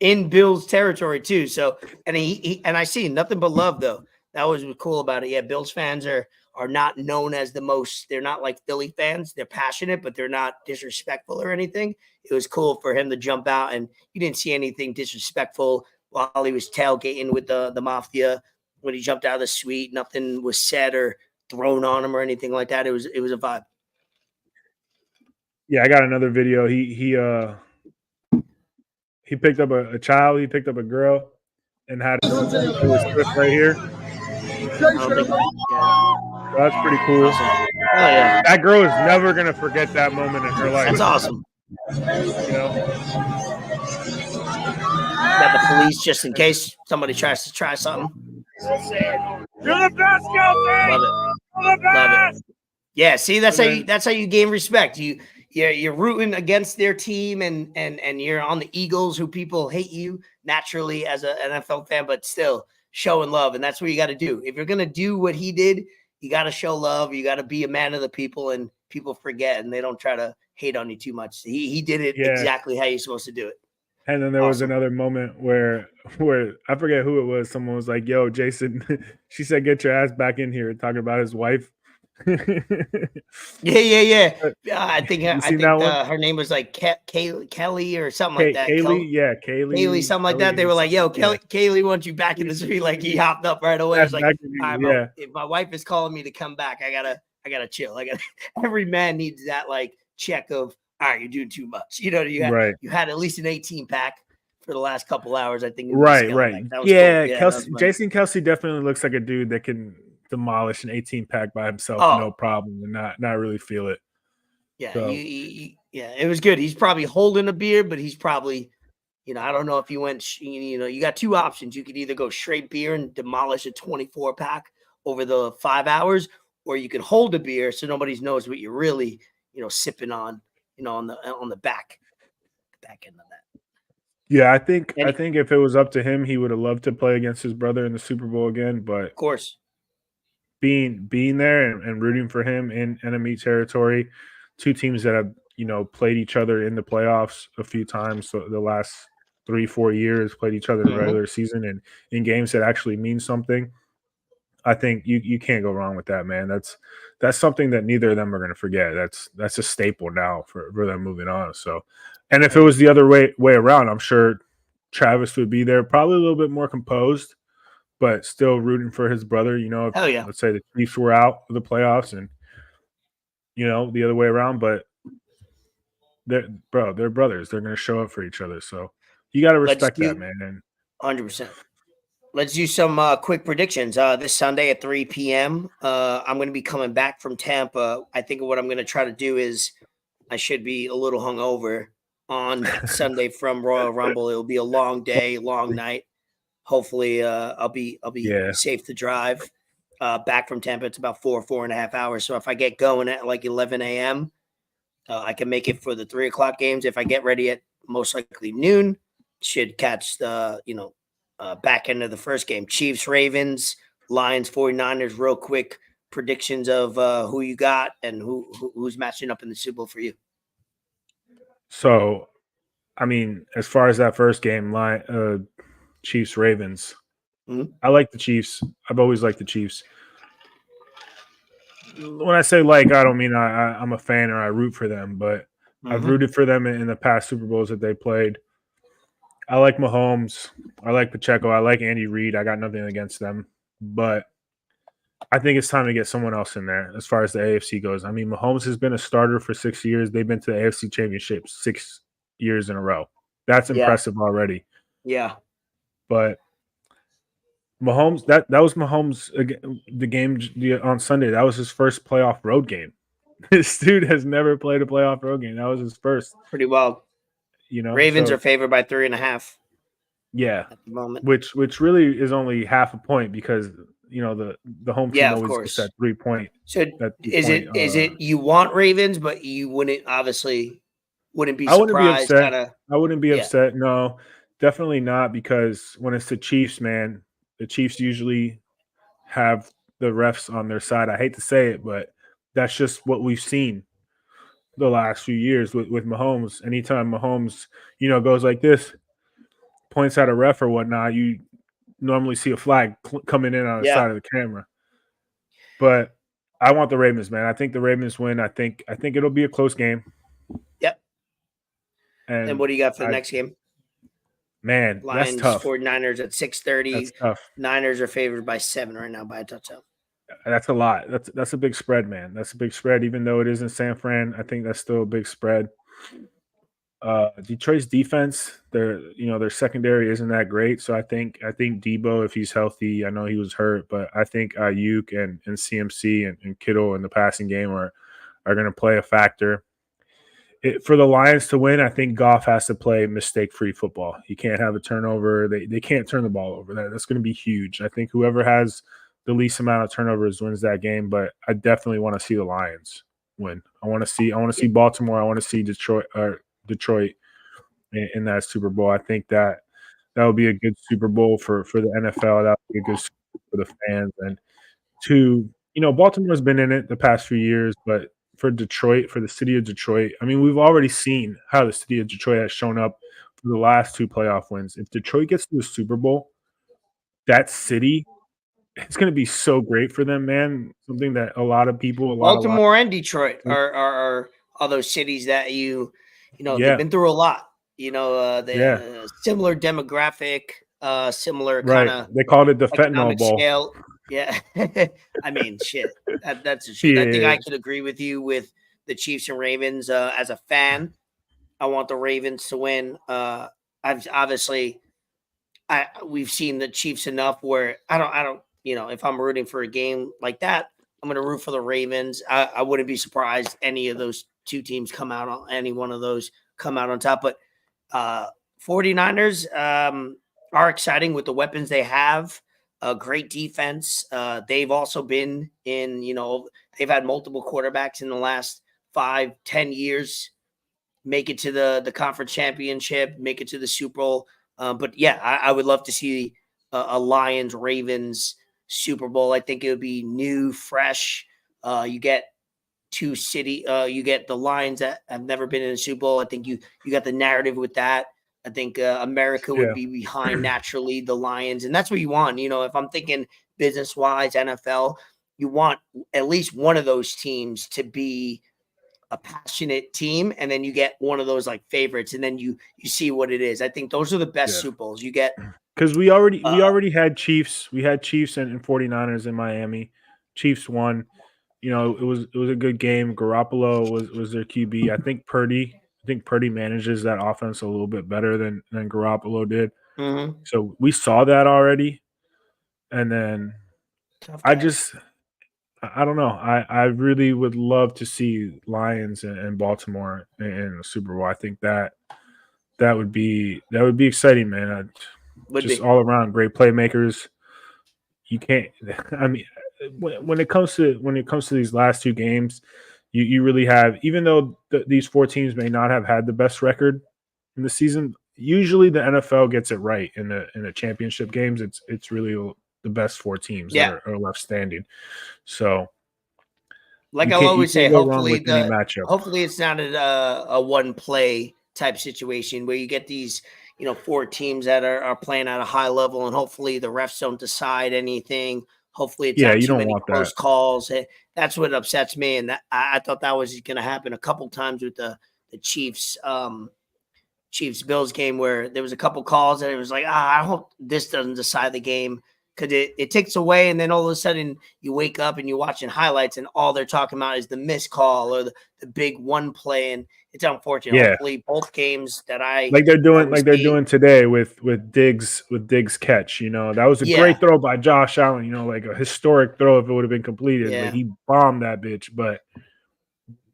in Bills territory too. So, and I see nothing but love though. That was cool about it. Yeah, Bills fans are not known as the most. They're not like Philly fans. They're passionate, but they're not disrespectful or anything. It was cool for him to jump out, and you didn't see anything disrespectful. while he was tailgating with the mafia. When he jumped out of the suite, nothing was said or thrown on him or anything like that. It was a vibe. Yeah, I got another video. He picked up a child. He picked up a girl and had his Swift right here. So that's pretty cool. Awesome. Oh yeah, that girl is never gonna forget that moment in her life. that's awesome. You know? Got the police just in case somebody tries to try something. You're the best, KELCE! Love it. Love it. Yeah, see, that's how you gain respect. You're rooting against their team and you're on the Eagles, who people hate you naturally as an NFL fan, but still showing love. And that's what you got to do. If you're gonna do what he did, you got to show love. You got to be a man of the people, and people forget and they don't try to hate on you too much. He did it exactly how you're supposed to do it. And then there was another moment where I forget who it was. Someone was like, "Yo, Jason," she said, "Get your ass back in here," talking about his wife. Yeah. I think her name was like Kelly or something like that. Kaylee, something like that. They were like, "Yo, Kaylee wants you back in the street." Like he hopped up right away. It's like, if my wife is calling me to come back, I gotta chill. Every man needs that like check of, all right, you're doing too much. You had at least an 18 pack for the last couple hours. I think. Right. Cool. Jason KELCE definitely looks like a dude that can demolish an 18 pack by himself, no problem, and not really feel it. Yeah, so. It was good. He's probably holding a beer, but he's probably, I don't know if you went, you got two options. You could either go straight beer and demolish a 24 pack over the 5 hours, or you could hold a beer so nobody knows what you're really, sipping on, on the back end of that. Yeah, I think if it was up to him, he would have loved to play against his brother in the Super Bowl again. But of course, being there and rooting for him in enemy territory, two teams that have played each other in the playoffs a few times. So the last 3-4 years played each other in the regular season and in games that actually mean something. I think you can't go wrong with that, man. That's something that neither of them are going to forget. That's a staple now for them moving on. So, and if it was the other way around, I'm sure Travis would be there, probably a little bit more composed, but still rooting for his brother. Hell yeah. Let's say the Chiefs were out of the playoffs, and the other way around, but they're brothers. They're going to show up for each other. So you got to respect that, man. And 100%. Let's do some quick predictions. This Sunday at 3 p.m., I'm going to be coming back from Tampa. I think what I'm going to try to do is I should be a little hungover on Sunday from Royal Rumble. It'll be a long day, long night. Hopefully, I'll be safe to drive back from Tampa. It's about 4.5 hours. So if I get going at like 11 a.m., I can make it for the 3 o'clock games. If I get ready at most likely noon, should catch the back end of the first game. Chiefs, Ravens, Lions, 49ers. Real quick predictions of who you got and who's matching up in the Super Bowl for you. So, I mean, as far as that first game, Chiefs, Ravens, I like the Chiefs. I've always liked the Chiefs. When I say I don't mean I'm a fan or I root for them, but I've rooted for them in the past Super Bowls that they played. I like Mahomes. I like Pacheco. I like Andy Reid. I got nothing against them. But I think it's time to get someone else in there as far as the AFC goes. I mean, Mahomes has been a starter for 6 years. They've been to the AFC Championship 6 years in a row. That's impressive already. Yeah. But Mahomes, that was Mahomes, the game on Sunday. That was his first playoff road game. This dude has never played a playoff road game. That was his first. Pretty well. Ravens are favored by 3.5. Yeah, at the moment, which really is only half a point because the home team always gets that 3 point. So is it you want Ravens, but you wouldn't be surprised? I wouldn't be upset. I wouldn't be upset. No, definitely not, because when it's the Chiefs, man, the Chiefs usually have the refs on their side. I hate to say it, but that's just what we've seen the last few years with Mahomes. Anytime Mahomes, goes like this, points at a ref or whatnot, you normally see a flag coming in on the side of the camera. But I want the Ravens, man. I think the Ravens win. I think it'll be a close game. Yep. And what do you got for the next game? Man, that's Lions, tough. 49ers at 6:30. That's tough. Niners are favored by 7 right now by a touchdown. That's a lot. That's a big spread, man. That's a big spread. Even though it is in San Fran, I think that's still a big spread. Detroit's defense, their secondary isn't that great. So I think Debo, if he's healthy, I know he was hurt, but I think Ayuk and CMC and Kittle in the passing game are going to play a factor. For the Lions to win, I think Goff has to play mistake-free football. He can't have a turnover. They can't turn the ball over. That's going to be huge. I think whoever has the least amount of turnovers wins that game, but I definitely want to see the Lions win. I want to see Baltimore. I want to see Detroit in that Super Bowl. I think that would be a good Super Bowl for the NFL. That would be a good Super Bowl for the fans. And Baltimore's been in it the past few years, but for Detroit, for the city of Detroit, I mean, we've already seen how the city of Detroit has shown up for the last 2 playoff wins. If Detroit gets to the Super Bowl, that city, it's going to be so great for them, man. Something that a lot of people, Baltimore and Detroit are those cities that they've been through a lot. Similar demographic, similar kind of. They called it the fentanyl bowl. Scale. Yeah, I mean, shit. That's a shit. I think I could agree with you with the Chiefs and Ravens. As a fan, I want the Ravens to win. We've seen the Chiefs enough where I don't. If I'm rooting for a game like that, I'm going to root for the Ravens. I wouldn't be surprised any of those 2 teams come out on any one of those come out on top. But 49ers are exciting with the weapons they have. Great defense. They've also been in, they've had multiple quarterbacks in the last 5-10 years make it to the conference championship, make it to the Super Bowl. But yeah, I would love to see a Lions Ravens Super Bowl. I think it would be new, fresh. You get you get the Lions that have never been in a Super Bowl. I think you got the narrative with that. I think America would be behind naturally the Lions, and that's what you want. If I'm thinking business-wise, NFL, you want at least one of those teams to be a passionate team, and then you get one of those like favorites, and then you see what it is. I think those are the best Super Bowls you get. Because we already had Chiefs. We had Chiefs and 49ers in Miami. Chiefs won. It was a good game. Garoppolo was their QB. I think Purdy manages that offense a little bit better than Garoppolo did. Mm-hmm. So we saw that already. And then I don't know. I really would love to see Lions and Baltimore in the Super Bowl. I think that would be exciting, man. All around great playmakers. You can't. I mean, when it comes to these last 2 games, you really have. Even though these 4 teams may not have had the best record in the season, usually the NFL gets it right in the championship games. It's really the best 4 teams that are left standing. So, like I'll always say, hopefully it's not a one play type situation where you get these 4 teams that are playing at a high level, and hopefully the refs don't decide anything. Hopefully it's not too many close calls. That's what upsets me, and I thought that was going to happen a couple times with the Chiefs Bills game, where there was a couple calls and it was like, I hope this doesn't decide the game, because it takes away, and then all of a sudden you wake up and you're watching highlights and all they're talking about is the missed call or the big one play, and it's unfortunate. Yeah. Hopefully both games that they're doing today with Diggs catch. That was a great throw by Josh Allen. Like a historic throw if it would have been completed. Yeah. Like he bombed that bitch, but.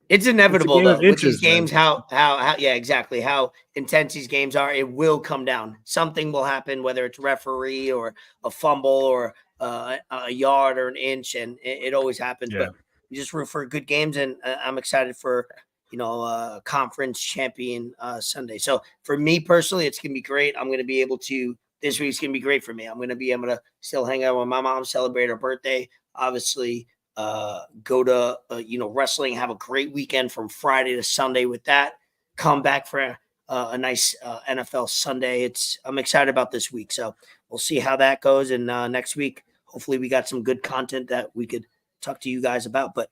It's inevitable though with these games, man. how exactly how intense these games are. It will come down. Something will happen, whether it's referee or a fumble or a yard or an inch, and it always happens. Yeah. But you just root for good games, and I'm excited for conference champion Sunday. So for me personally, it's gonna be great. I'm gonna be able to. This week's gonna be great for me. I'm gonna be able to still hang out with my mom, celebrate her birthday, obviously. Go to wrestling, have a great weekend from Friday to Sunday with that. Come back for a nice NFL Sunday. I'm excited about this week, so we'll see how that goes. And next week, hopefully, we got some good content that we could talk to you guys about. But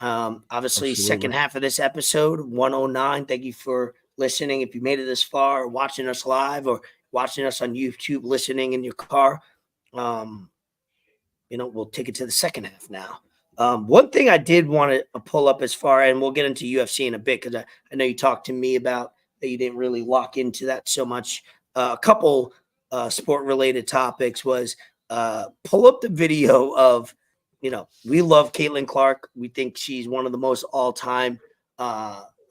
obviously, Absolutely. Second half of this episode 109. Thank you for listening. If you made it this far, or watching us live, or watching us on YouTube, listening in your car. We'll take it to the second half now. One thing I did want to pull up as far, and we'll get into UFC in a bit, because I know you talked to me about that you didn't really lock into that so much. A couple sport-related topics was pull up the video of, we love Caitlin Clark. We think she's one of the most all-time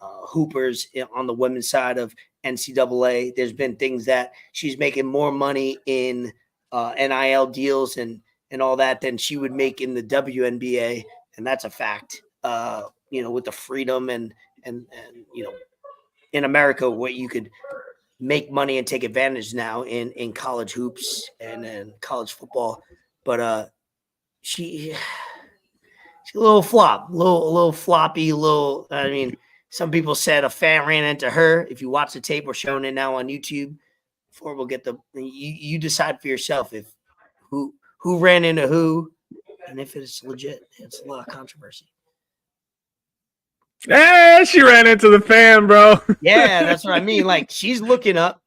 hoopers on the women's side of NCAA. There's been things that she's making more money in NIL deals and all that than she would make in the WNBA, and that's a fact. With the freedom and in America, what you could make money and take advantage now in college hoops and college football. But she's a little flop, a little floppy, some people said a fan ran into her. If you watch the tape, we're showing it now on YouTube. Before we'll get you decide for yourself if who ran into who, and if it's legit. It's a lot of controversy. She ran into the fan, bro. Yeah, that's what I mean. Like, she's looking up.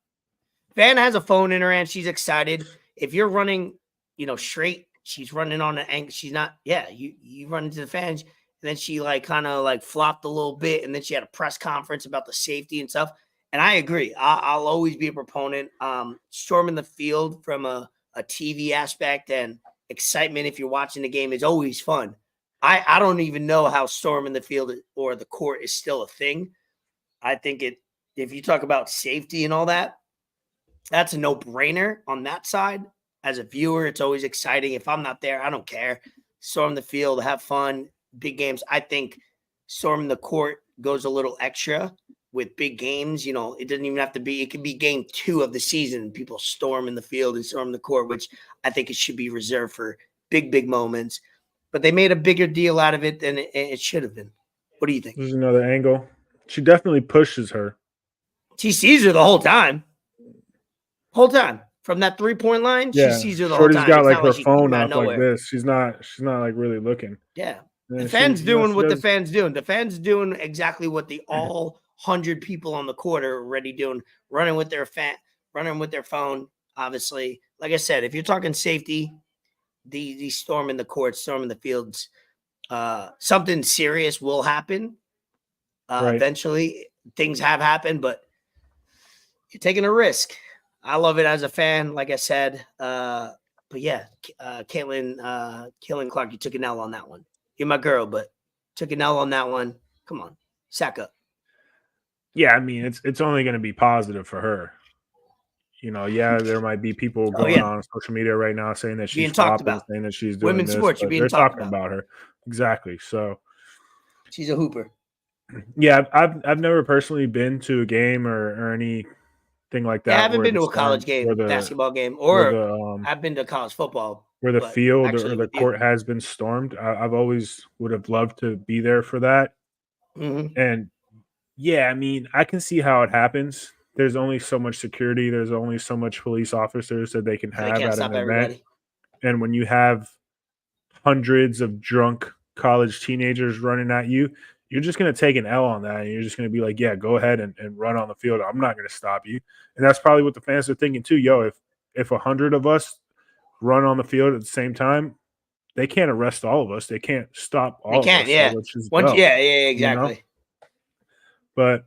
Fan has a phone in her hand. She's excited. If you're running, straight, she's running on an angle. She's not. Yeah, you run into the fans, and then she kind of flopped a little bit, and then she had a press conference about the safety and stuff. And I agree. I'll always be a proponent. Storming the field from a TV aspect and excitement, if you're watching the game, is always fun. I don't even know how storming the field or the court is still a thing. I think if you talk about safety and all that, that's a no-brainer on that side. As a viewer, it's always exciting. If I'm not there, I don't care. Storm the field, have fun, big games. I think storming the court goes a little extra with big games. It doesn't even have to be. It could be game 2 of the season. People storm in the field and storm the court, which I think it should be reserved for big moments. But they made a bigger deal out of it than it should have been. What do you think? There's another angle. She definitely pushes her. She sees her the whole time. From that 3-point line, she sees her the whole time. Shorty's got her phone up like this. She's not really looking. Yeah. The fans doing what the fans doing. The fans doing exactly what the all 100 people on the court are already doing, running with their phone. Obviously, like I said, if you're talking safety, the storming the court, storming the fields, something serious will happen. Right. Eventually, things have happened, but you're taking a risk. I love it as a fan, like I said. But yeah, Caitlin Clark, you took an L on that one. You're my girl, but took an L on that one. Come on, sack up. Yeah, I mean, it's only going to be positive for her. There might be people going on social media right now saying that she's flopping, saying that she's doing women's this, sports. You're being talked about her. Exactly. So she's a hooper. Yeah, I've never personally been to a game or anything like that. Yeah, I haven't been to a college game, basketball game, or I've been to college football where the field or the court has been stormed. I've always would have loved to be there for that. Mm-hmm. And yeah, I mean, I can see how it happens. There's only so much security. There's only so much police officers that they can have at an event. And when you have hundreds of drunk college teenagers running at you, you're just going to take an L on that. And you're just going to be like, yeah, go ahead and run on the field. I'm not going to stop you. And that's probably what the fans are thinking too. Yo, if 100 of us run on the field at the same time, they can't arrest all of us. They can't stop all of us. Yeah. So let's just go. Yeah, exactly. But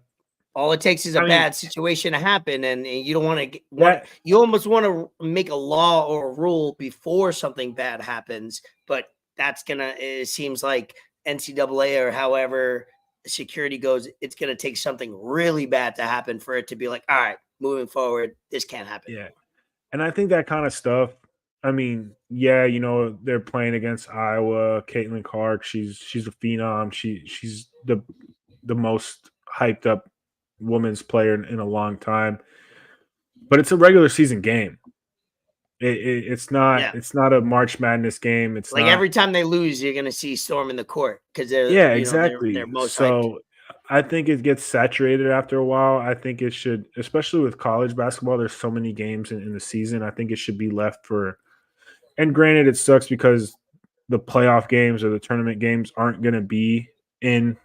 all it takes is a bad situation to happen, and you don't want to. You almost want to make a law or a rule before something bad happens, but that's gonna. It seems like NCAA or however security goes, it's gonna take something really bad to happen for it to be like, all right, moving forward, this can't happen. Yeah, and I think that kind of stuff. I mean, yeah, they're playing against Iowa. Caitlin Clark, she's a phenom. She's the most hyped up women's player in a long time, but it's a regular season game. It's not a March Madness game. It's like not, every time they lose, you're gonna see storm in the court because they're exactly. They're most so hyped. I think it gets saturated after a while. I think it should, especially with college basketball. There's so many games in the season. I think it should be left for. And granted, it sucks because the playoff games or the tournament games aren't going to be in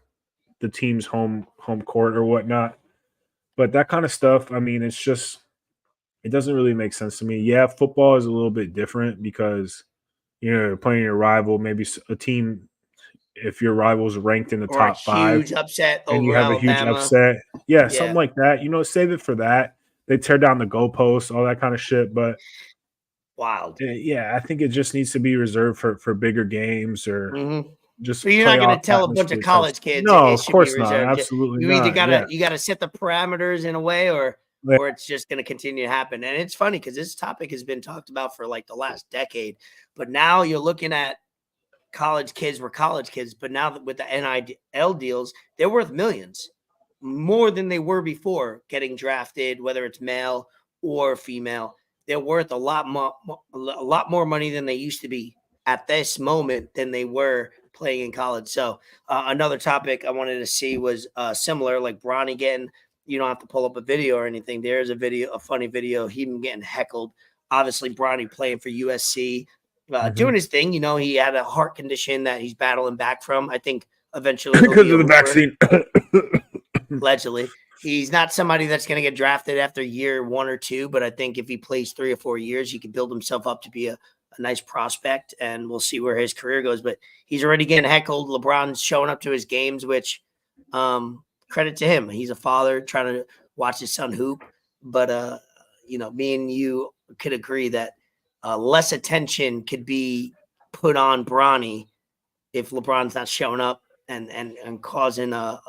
the team's home court or whatnot. But that kind of stuff, I mean, it's just It doesn't really make sense to me. Yeah, football is a little bit different because you're playing your rival, maybe a team. If your rival's ranked in the Or a top 5 huge upset and you over have a huge Alabama. upset, yeah, something Yeah. like that. Save it for that. They tear down the goalposts, all that kind of shit. But Wild. yeah, I think it just needs to be reserved for bigger games or just So you're not going playoff to tell a bunch of atmosphere type college stuff. kids No, it of should be course not. reserved. Absolutely You either not. Yeah. you gotta set the parameters in a way, or Yeah. it's just going to continue to happen. And it's funny because this topic has been talked about for like the last decade, but now you're looking at college kids were college kids, but now with the NIL deals, they're worth millions more than they were before getting drafted, whether it's male or female. They're worth a lot more money than they used to be at this moment than they were playing in college. So another topic I wanted to see was similar, like Bronny getting, you don't have to pull up a video or anything. There's a funny video, him getting heckled. Obviously, Bronny playing for USC, doing his thing. He had a heart condition that he's battling back from. I think eventually Because of the vaccine. Allegedly. He's not somebody that's going to get drafted after year 1 or 2, but I think if he plays 3 or 4 years, he can build himself up to be a nice prospect, and we'll see where his career goes. But he's already getting heckled. LeBron's showing up to his games, which credit to him. He's a father trying to watch his son hoop. But, me and you could agree that less attention could be put on Bronny if LeBron's not showing up and causing what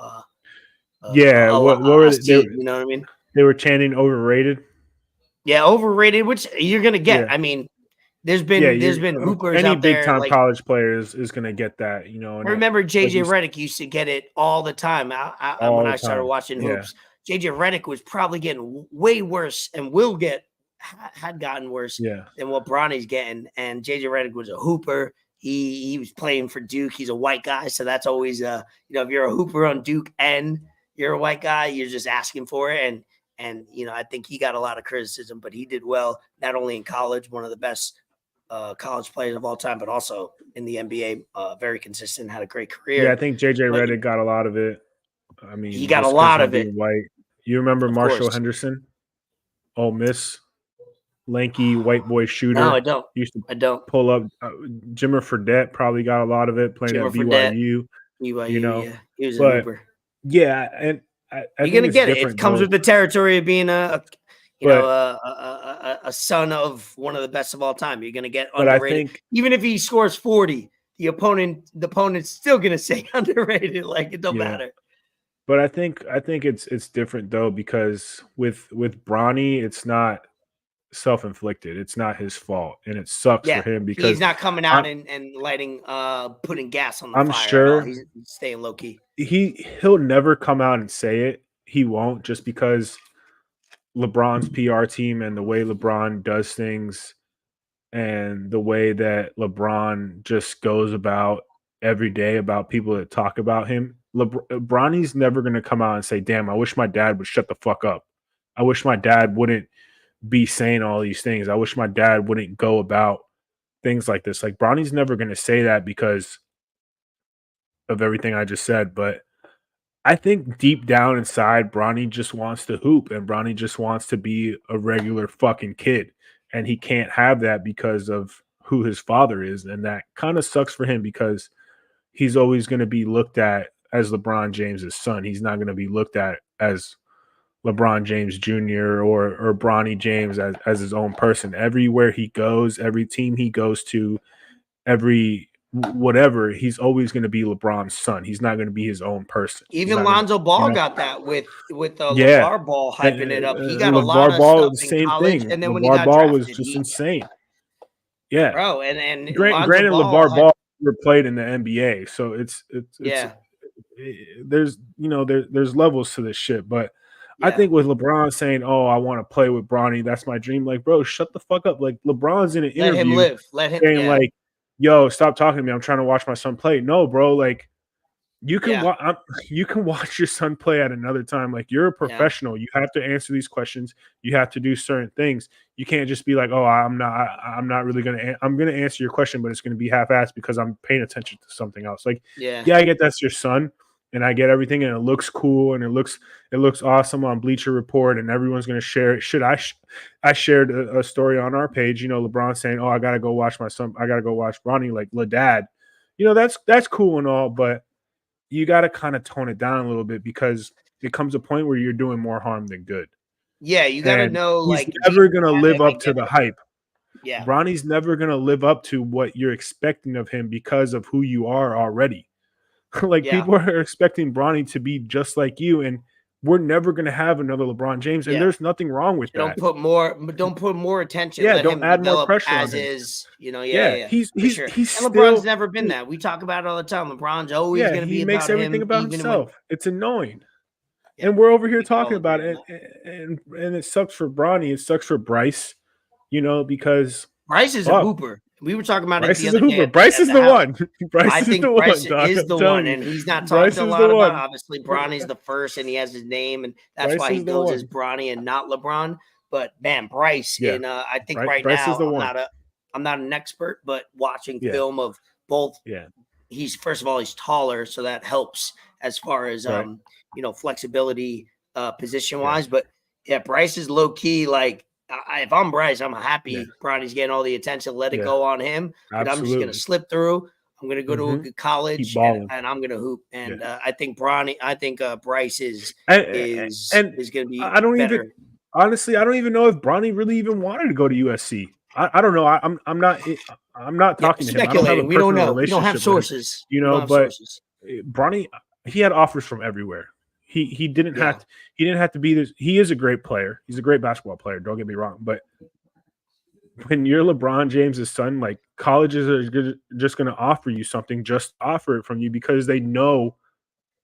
were they? You know what I mean? They were chanting overrated. Yeah, overrated, which you're gonna get. Yeah. I mean, there's been hoopers any out there. Big time like, college player is gonna get that. And I remember JJ Redick used to get it all the time. When I started watching hoops, JJ Redick was probably getting way worse and had gotten worse than what Bronny's getting. And JJ Redick was a hooper. He was playing for Duke. He's a white guy, so that's always if you're a hooper on Duke and you're a white guy, you're just asking for it. And I think he got a lot of criticism, but he did well, not only in college, one of the best college players of all time, but also in the NBA, very consistent, had a great career. Yeah, I think JJ Redick got a lot of it. I mean, he got a lot of it. White. You remember Marshall Henderson, Ole Miss, lanky white boy shooter? No, I don't. I don't pull up. Jimmer Fredette probably got a lot of it playing at BYU. Yeah, he was a hooper. Yeah, and you're gonna get it. It comes with the territory of being a son of one of the best of all time. You're gonna get underrated. Even if he scores 40, the opponent's still gonna say underrated. Like, it don't matter. But I think it's different though, because with Bronny, it's not self-inflicted. It's not his fault, and it sucks for him because he's not coming out and putting gas on the I'm fire. sure he's staying low key. He'll never come out and say it. He won't, just because LeBron's PR team and the way LeBron does things and the way that LeBron just goes about every day about people that talk about him. Bronny's never going to come out and say, damn, I wish my dad would shut the fuck up. I wish my dad wouldn't be saying all these things. I wish my dad wouldn't go about things like this. Like, Bronny's never going to say that because of everything I just said. But I think deep down inside, Bronny just wants to hoop, and Bronny just wants to be a regular fucking kid. And he can't have that because of who his father is. And that kind of sucks for him, because he's always going to be looked at as LeBron James's son. He's not going to be looked at as LeBron James Jr. or Bronny James as his own person. Everywhere he goes, every team he goes to, every whatever, he's always going to be LeBron's son. He's not going to be his own person. Even Lonzo Ball got that with LeVar Ball hyping it up. He got a lot of Ball, stuff in college, and then when he LeVar got Ball drafted, was just insane. Yeah, bro, and granted, LeVar Ball never played in the NBA, so it's there's there's levels to this shit. But I think with LeBron saying, "Oh, I want to play with Bronny, that's my dream," like, bro, shut the fuck up. Like, LeBron's in an interview, let him live, saying like, "Yo, stop talking to me. I'm trying to watch my son play." No, bro, like, you can you can watch your son play at another time. Like, you're a professional. You have to answer these questions. You have to do certain things. You can't just be like, "Oh, I'm not really gonna. I'm gonna answer your question, but it's gonna be half-assed because I'm paying attention to something else." Like, I get that's your son, and I get everything, and it looks cool, and it looks awesome on Bleacher Report, and everyone's going to share it. I shared a story on our page, LeBron saying, "Oh, I got to go watch my son. I got to go watch Bronny." Like, dad, that's cool and all, but you got to kind of tone it down a little bit because it comes a point where you're doing more harm than good. Yeah, you got to And know, he's like, never going to live I up to get the it. hype. Yeah. Bronny's never going to live up to what you're expecting of him because of who you are already. Like, people are expecting Bronny to be just like you, and we're never going to have another LeBron James, and there's nothing wrong with that. Don't put more attention. Yeah, Let don't him add more develop pressure as on him. is. He's sure. and LeBron's still never been that. We talk about it all the time. LeBron's always going to be he makes about everything him, about even himself. when It's annoying. Yeah, and we're over here we can all talking about agree it, on and it sucks for Bronny. It sucks for Bryce, because Bryce is a hooper. We were talking about Bryce it the is a other hooper. day. Bryce is the one. I think Bryce is the one, and he's not talked a lot about. Obviously, Bronny's the first, and he has his name, and that's why he goes as Bronny and not LeBron. But man, Bryce, and I think right now I'm not an expert, but watching film of both. Yeah, he's first of all he's taller, so that helps as far as flexibility position wise. But yeah, Bryce is low key like. If I'm Bryce, I'm happy Bronny's getting all the attention. Let it go on him. But I'm just going to slip through. I'm going to go to a good college and I'm going to hoop. And I think Bryce is going to be better. Honestly, I don't even know if Bronny really even wanted to go to USC. I don't know. I'm not talking to him. I don't have a we don't know. We don't have sources. But Bronny, he had offers from everywhere. He didn't have to be this. He is a great player. He's a great basketball player. Don't get me wrong. But when you're LeBron James's son, like, colleges are just going to offer you something, just offer it from you because they know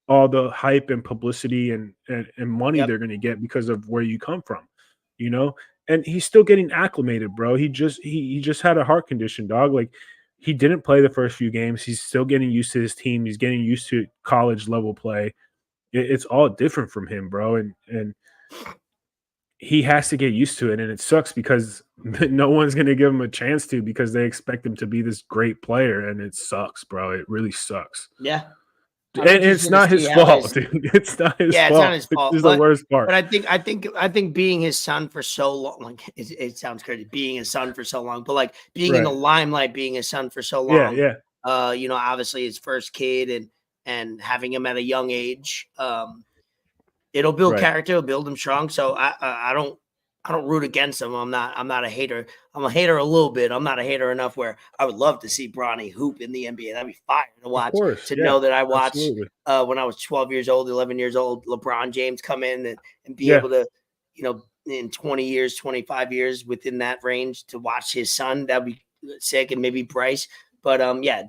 all the hype and publicity and money they're going to get because of where you come from, And he's still getting acclimated, bro. He just had a heart condition, dog. Like, he didn't play the first few games. He's still getting used to his team. He's getting used to college level play. It's all different from him, bro. And he has to get used to it. And it sucks because no one's going to give him a chance to because they expect him to be this great player. And it sucks, bro. It really sucks. Yeah. And it's not his fault, dude. It's not his fault. It's not his fault. It's the worst part. But I think being his son for so long, like, it sounds crazy, being his son for so long, but like being in the limelight, being his son for so long. Yeah. Obviously his first kid and having him at a young age, it'll build character, it'll build him strong. So I don't root against him. I'm not a hater. I'm a hater a little bit. I'm not a hater enough where I would love to see Bronny hoop in the NBA. That'd be fire to watch. Know that I watched when I was 12 years old, 11 years old, LeBron James come in and be able to, in 20 years, 25 years within that range to watch his son. That'd be sick. And maybe Bryce. But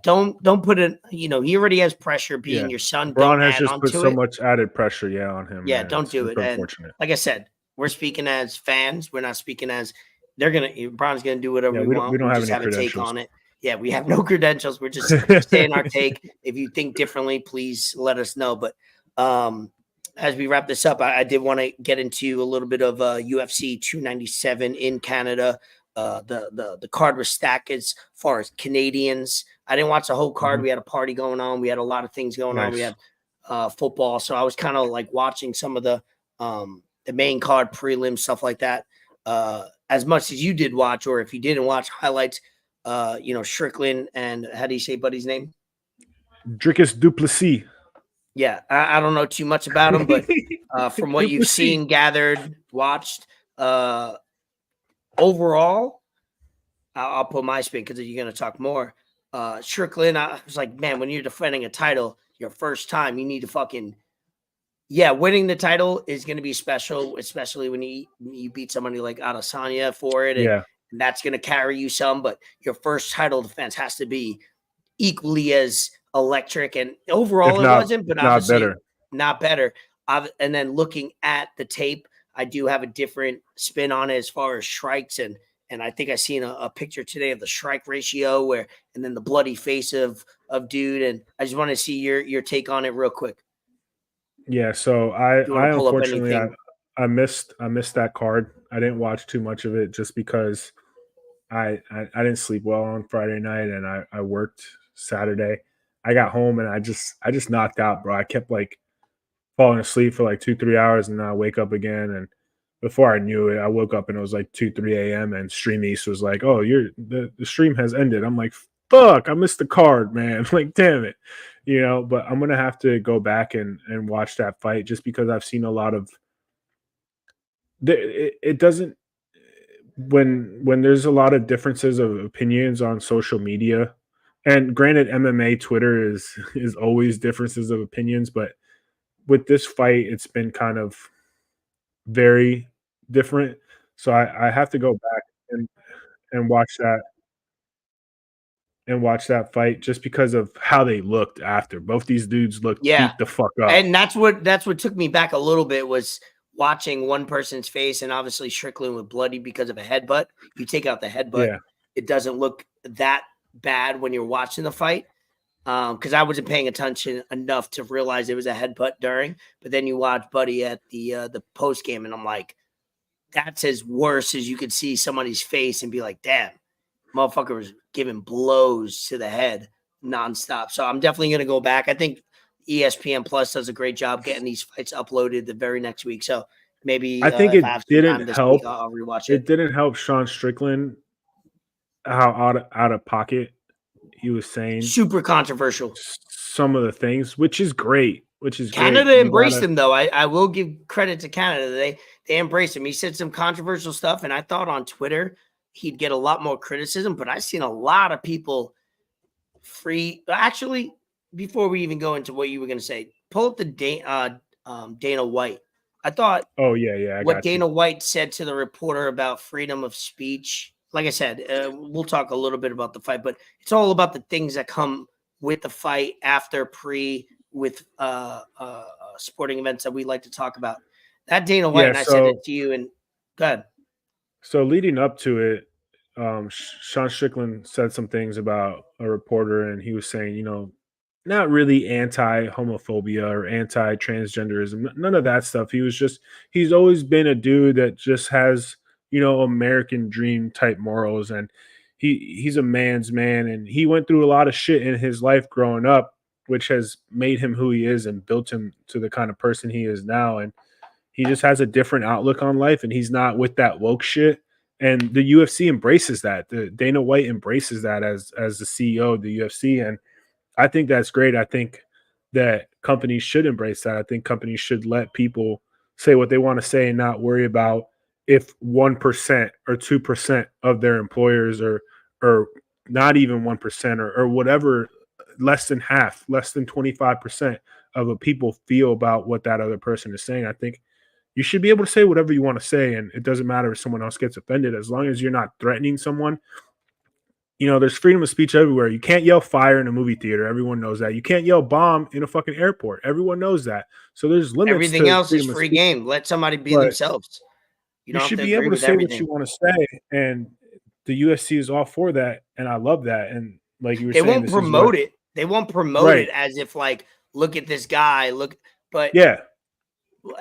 don't put it. He already has pressure being your son. Bron has just put so much added pressure, on him. Yeah, don't do it. And like I said, we're speaking as fans. We're not speaking as Bron's gonna do whatever we want. We don't have any have a take credentials on it. Yeah, we have no credentials. We're just saying our take. If you think differently, please let us know. But as we wrap this up, I did want to get into a little bit of UFC 297 in Canada. The card was stacked as far as Canadians. I didn't watch the whole card. We had a party going on. We had a lot of things going on. We had football. So I was kind of like watching some of the main card prelims, stuff like that. As much as you did watch, or if you didn't watch highlights, Strickland and how do you say buddy's name? Drickus du Plessis. Yeah, I don't know too much about him, but from what you've seen, gathered, watched, overall, I'll put my spin because you're going to talk more. Strickland, I was like, man, when you're defending a title, your first time, you need to fucking, winning the title is going to be special, especially when you beat somebody like Adesanya for it. And that's going to carry you some, but your first title defense has to be equally as electric. And overall, it wasn't, but obviously not better. And then looking at the tape, I do have a different spin on it as far as strikes. And I think I seen a picture today of the strike ratio and then the bloody face of dude. And I just want to see your take on it real quick. Yeah. So I unfortunately, I missed that card. I didn't watch too much of it just because I didn't sleep well on Friday night and I worked Saturday. I got home and I just knocked out, bro. I kept like falling asleep for like 2-3 hours, and then I wake up again. And before I knew it, I woke up and it was like 2-3 a.m. and Stream East was like, "Oh, the stream has ended." I'm like, "Fuck, I missed the card, man!" Like, damn it, But I'm gonna have to go back and watch that fight just because I've seen a lot of. It doesn't when there's a lot of differences of opinions on social media, and granted, MMA Twitter is always differences of opinions, but with this fight, it's been kind of very different. So I have to go back and and watch that and watch that fight just because of how they looked after. Both these dudes looked Yeah. beat the fuck up. And that's what took me back a little bit was watching one person's face, and obviously Strickland was bloody because of a headbutt. You take out the headbutt, Yeah. it doesn't look that bad when you're watching the fight. Because I wasn't paying attention enough to realize it was a headbutt during. But then you watch Buddy at the post game, and I'm like, that's as worse as you could see somebody's face and be like, damn, motherfucker was giving blows to the head nonstop. So I'm definitely going to go back. I think ESPN Plus does a great job getting these fights uploaded the very next week. So maybe I think if it I have some time didn't this help. week, I'll rewatch It it. didn't help Sean Strickland how out of pocket he was saying Super controversial. some of the things, which is great. Canada great. embraced him, though. I will give credit to Canada. They embraced him. He said some controversial stuff, and I thought on Twitter he'd get a lot more criticism, but I've seen a lot of people free. Actually, before we even go into what you were going to say, pull up the Dana White. I thought Oh yeah. what Dana White said to the reporter about freedom of speech. Like I said, we'll talk a little bit about the fight, but it's all about the things that come with the fight, after, pre, with sporting events that we like to talk about. That Dana White, and I said it to you, and go ahead. So leading up to it, Sean Strickland said some things about a reporter, and he was saying, not really anti-homophobia or anti-transgenderism, none of that stuff. He's always been a dude that just has, American dream type morals, and he's a man's man, and he went through a lot of shit in his life growing up, which has made him who he is and built him to the kind of person he is now. And he just has a different outlook on life, and he's not with that woke shit. And the UFC embraces that. The Dana White embraces that as the CEO of the UFC, and I think that's great. I think that companies should embrace that. I think companies should let people say what they want to say and not worry about if 1% or 2% of their employers or not even 1% or whatever, less than half, less than 25% of a people feel about what that other person is saying. I think you should be able to say whatever you want to say, and it doesn't matter if someone else gets offended as long as you're not threatening someone. There's freedom of speech everywhere. You can't yell fire in a movie theater. Everyone knows that. You can't yell bomb in a fucking airport. Everyone knows that. So there's limits. Everything to else is freedom of free speech, game. Let somebody be but themselves. You you don't have should to be agree able to with say what everything. you want to say, and the UFC is all for that, and I love that. And like you were They saying, won't this promote it. They won't promote Right. it as if like, look at this guy, look. But yeah,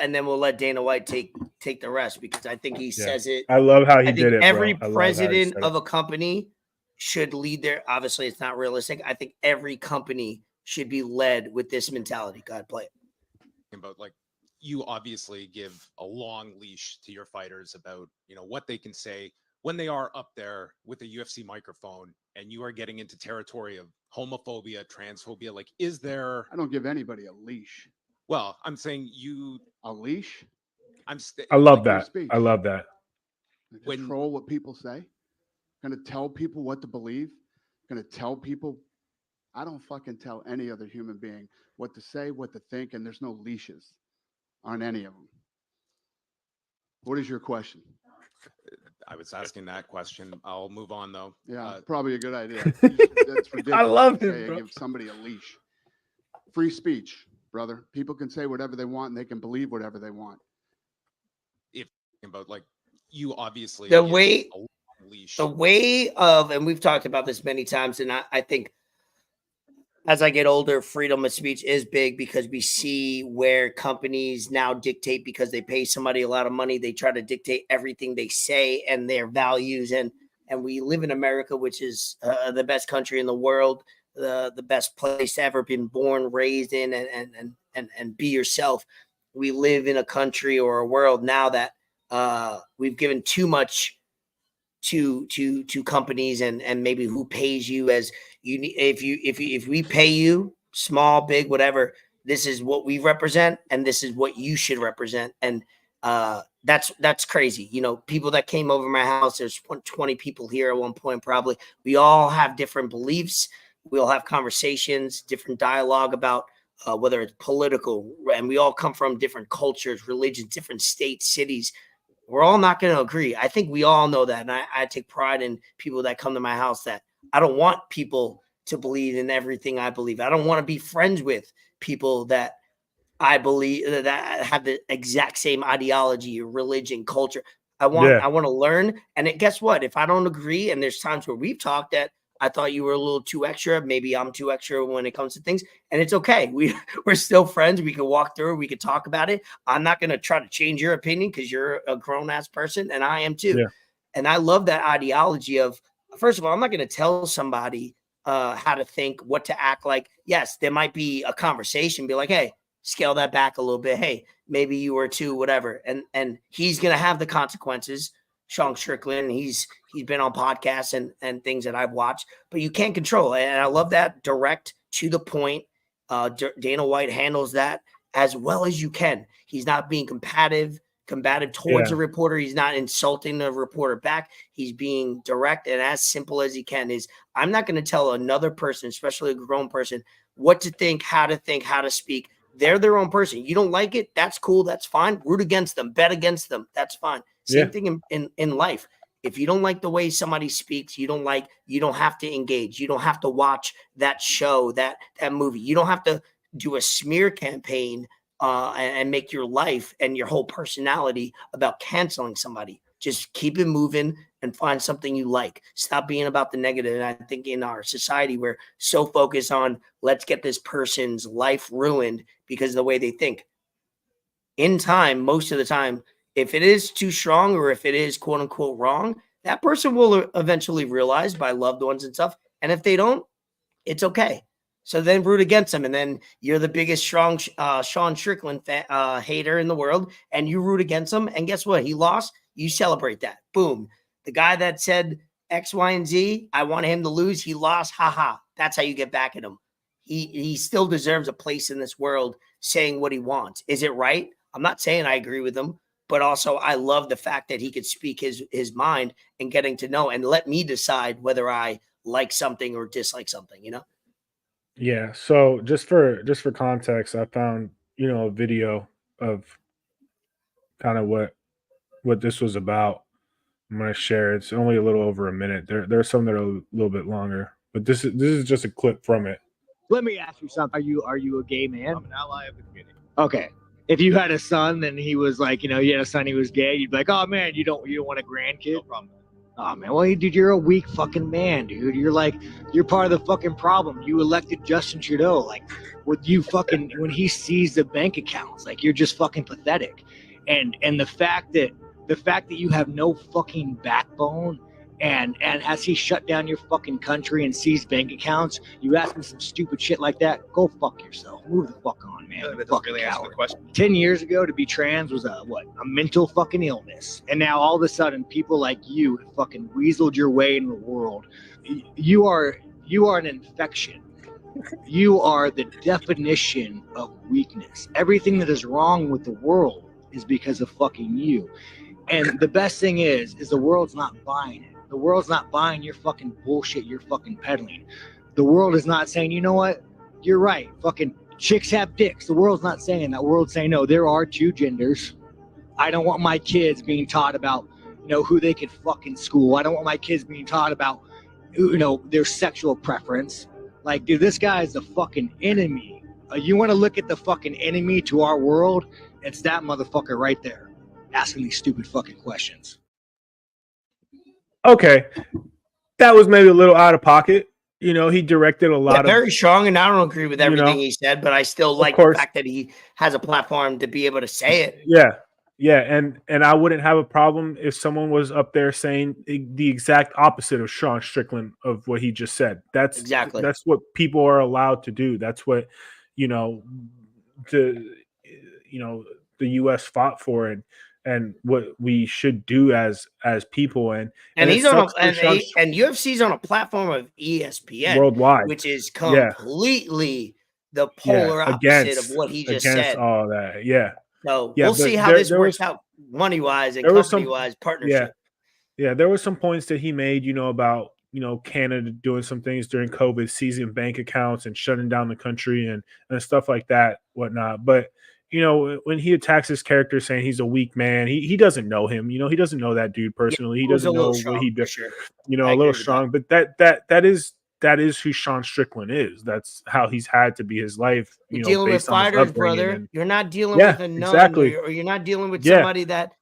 and then we'll let Dana White take the rest, because I think he says it. I love how I he think did it, every bro. I love how he president said of it. a company should lead their. Obviously, it's not realistic. I think every company should be led with this mentality. God, play it. About like, you obviously give a long leash to your fighters about what they can say when they are up there with a UFC microphone, and you are getting into territory of homophobia, transphobia. Like, is there? I don't give anybody a leash. Well, I'm saying a leash. I love your that. speech. I love that. Control what people say. Going to tell people what to believe. Going to tell people. I don't fucking tell any other human being what to say, what to think, and there's no leashes on any of them. What is your question? I was asking that question. I'll move on though. Yeah, probably a good idea. That's ridiculous. I love to it, bro. give somebody a leash. Free speech, brother. People can say whatever they want, and they can believe whatever they want. If about like, you obviously The give way- a long leash. The way of, and we've talked about this many times, and I think as I get older, freedom of speech is big, because we see where companies now dictate, because they pay somebody a lot of money. They try to dictate everything they say and their values. And we live in America, which is the best country in the world. the best place to ever been born, raised in, and be yourself. We live in a country or a world now that we've given too much to companies and maybe who pays you. As you if we pay you, small, big, whatever, this is what we represent and this is what you should represent. And that's crazy. You know, people that came over my house, there's 20 people here at one point, probably. We all have different beliefs. We all have conversations, different dialogue about whether it's political, and we all come from different cultures, religions, different states, cities. We're all not going to agree. I think we all know that. And I take pride in people that come to my house that I don't want people to believe in everything I believe. I don't want to be friends with people that I believe that have the exact same ideology, religion, culture. I want to learn. And guess what? If I don't agree, and there's times where we've talked that I thought you were a little too extra, maybe I'm too extra when it comes to things, and it's okay. We're still friends. We can walk through. We can talk about it. I'm not going to try to change your opinion because you're a grown ass person, and I am too. Yeah. And I love that ideology of, first of all, I'm not going to tell somebody how to think, what to act like. Yes, there might be a conversation, be like, hey, scale that back a little bit. Hey, maybe you were too, whatever. And he's going to have the consequences. Sean Strickland, he's been on podcasts and things that I've watched, but you can't control it. And I love that, direct, to the point. Dana White handles that as well as you can. He's not being combative towards a reporter. He's not insulting the reporter back. He's being direct and as simple as he can. Is I'm not going to tell another person, especially a grown person, what to think, how to speak. They're their own person. You don't like it, that's cool, that's fine. Root against them, bet against them, that's fine. Same thing in life. If you don't like the way somebody speaks, you don't have to engage. You don't have to watch that show, that movie. You don't have to do a smear campaign and make your life and your whole personality about canceling somebody. Just keep it moving and find something you like. Stop being about the negative. And I think in our society, we're so focused on let's get this person's life ruined because of the way they think. In time, most of the time, if it is too strong or if it is quote unquote wrong, that person will eventually realize by loved ones and stuff. And if they don't, it's okay. So then root against them. And then you're the biggest strong Sean Strickland hater in the world. And you root against him. And guess what? He lost. You celebrate that. Boom. The guy that said X, Y, and Z, I wanted him to lose. He lost. Ha ha. That's how you get back at him. He still deserves a place in this world saying what he wants. Is it right? I'm not saying I agree with him. But also, I love the fact that he could speak his mind and getting to know and let me decide whether I like something or dislike something, you know? Yeah. So just for context, I found, a video of kind of what this was about. I'm going to share. It's only a little over a minute. There's some that are a little bit longer, but this is just a clip from it. Let me ask you something. Are you a gay man? I'm an ally of the community. Okay. If you had a son and he was like, you had a son, he was gay, you'd be like, oh man, you don't want a grandkid? No problem. Oh man, well, dude, you're a weak fucking man, dude. You're part of the fucking problem. You elected Justin Trudeau, like, with you fucking when he sees the bank accounts, like, you're just fucking pathetic. And the fact that you have no fucking backbone, and as he shut down your fucking country and seized bank accounts, you ask me some stupid shit like that, go fuck yourself. Move the fuck on, man. That doesn't really answer the question. 10 years ago, to be trans was a mental fucking illness. And now all of a sudden, people like you have fucking weaseled your way in the world. You are an infection. You are the definition of weakness. Everything that is wrong with the world is because of fucking you. And the best thing is the world's not buying it. The world's not buying your fucking bullshit you're fucking peddling. The world is not saying, you know what? You're right. Fucking chicks have dicks. The world's not saying that. The world's saying, no, there are two genders. I don't want my kids being taught about, who they could fuck in school. I don't want my kids being taught about, their sexual preference. Like, dude, this guy is the fucking enemy. You want to look at the fucking enemy to our world? It's that motherfucker right there asking these stupid fucking questions. Okay, that was maybe a little out of pocket. He directed a lot of very strong, and I don't agree with everything he said, but I still like the fact that he has a platform to be able to say it. Yeah. Yeah, and I wouldn't have a problem if someone was up there saying the exact opposite of Sean Strickland of what he just said. Exactly. That's what people are allowed to do. That's what, you know, the the US fought for, and what we should do as people, and it he's on sucks for Sean and UFC's on a platform of ESPN, worldwide. which is Yeah. completely the polar opposite of what he just against said. all that. Yeah. So Yeah, we'll but see how this works out money wise and there was company some wise yeah. partnership. Yeah, there were some points that he made, about, Canada doing some things during COVID, seizing bank accounts and shutting down the country and stuff like that, whatnot. But, when he attacks his character saying he's a weak man, he doesn't know him. He doesn't know that dude personally. He It was doesn't a little know what strong he for did. sure. A I agree little with strong. But that is who Sean Strickland is. That's how he's had to be his life, You're dealing with based on his fighters, upbringing. brother. And You're not dealing yeah, with a nun, exactly. or you're not dealing with Yeah. somebody that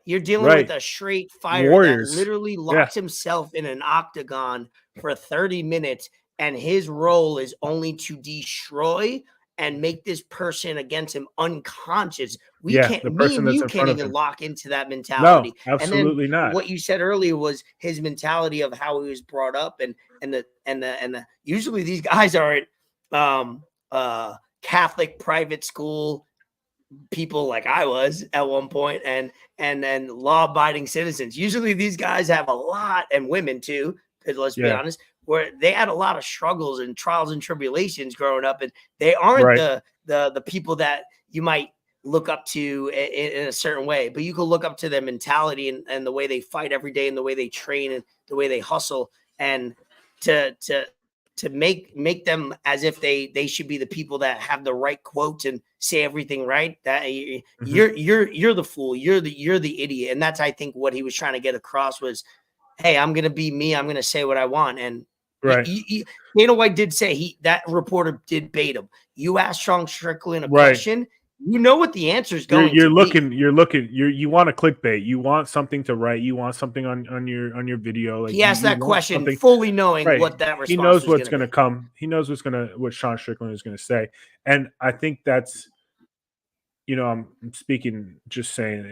you're dealing Right. with a straight fighter Warriors. that literally locks himself in an octagon for 30 minutes, and his role is only to destroy and make this person against him unconscious. We Yeah, can't, the me person and that's you in can't front of even him. lock into that No, mentality. And absolutely then not. what you said earlier was his mentality of how he was brought up, and the usually these guys are at Catholic private school people like I was at one point, and then law-abiding citizens. Usually these guys have a lot, and women too, because let's be Yeah. honest, where they had a lot of struggles and trials and tribulations growing up, and they aren't Right. the people that you might look up to in a certain way, but you can look up to their mentality and the way they fight every day and the way they train and the way they hustle, and to make them as if they should be the people that have the right quotes and say everything right. That you're the fool, you're the idiot. And that's, I think, what he was trying to get across was, hey, I'm gonna be me, I'm gonna say what I want. And Right. Dana White did say that reporter did bait him. You asked Sean Strickland a Right. question, you know what the answer is You're going to looking. be. You're looking. You want a clickbait. You want something to write. You want something on your video. Like He asked you that want question something. fully knowing Right. what that response He knows was what's going going to to be. come. He knows what Sean Strickland is going to say. And I think that's, I'm speaking, just saying,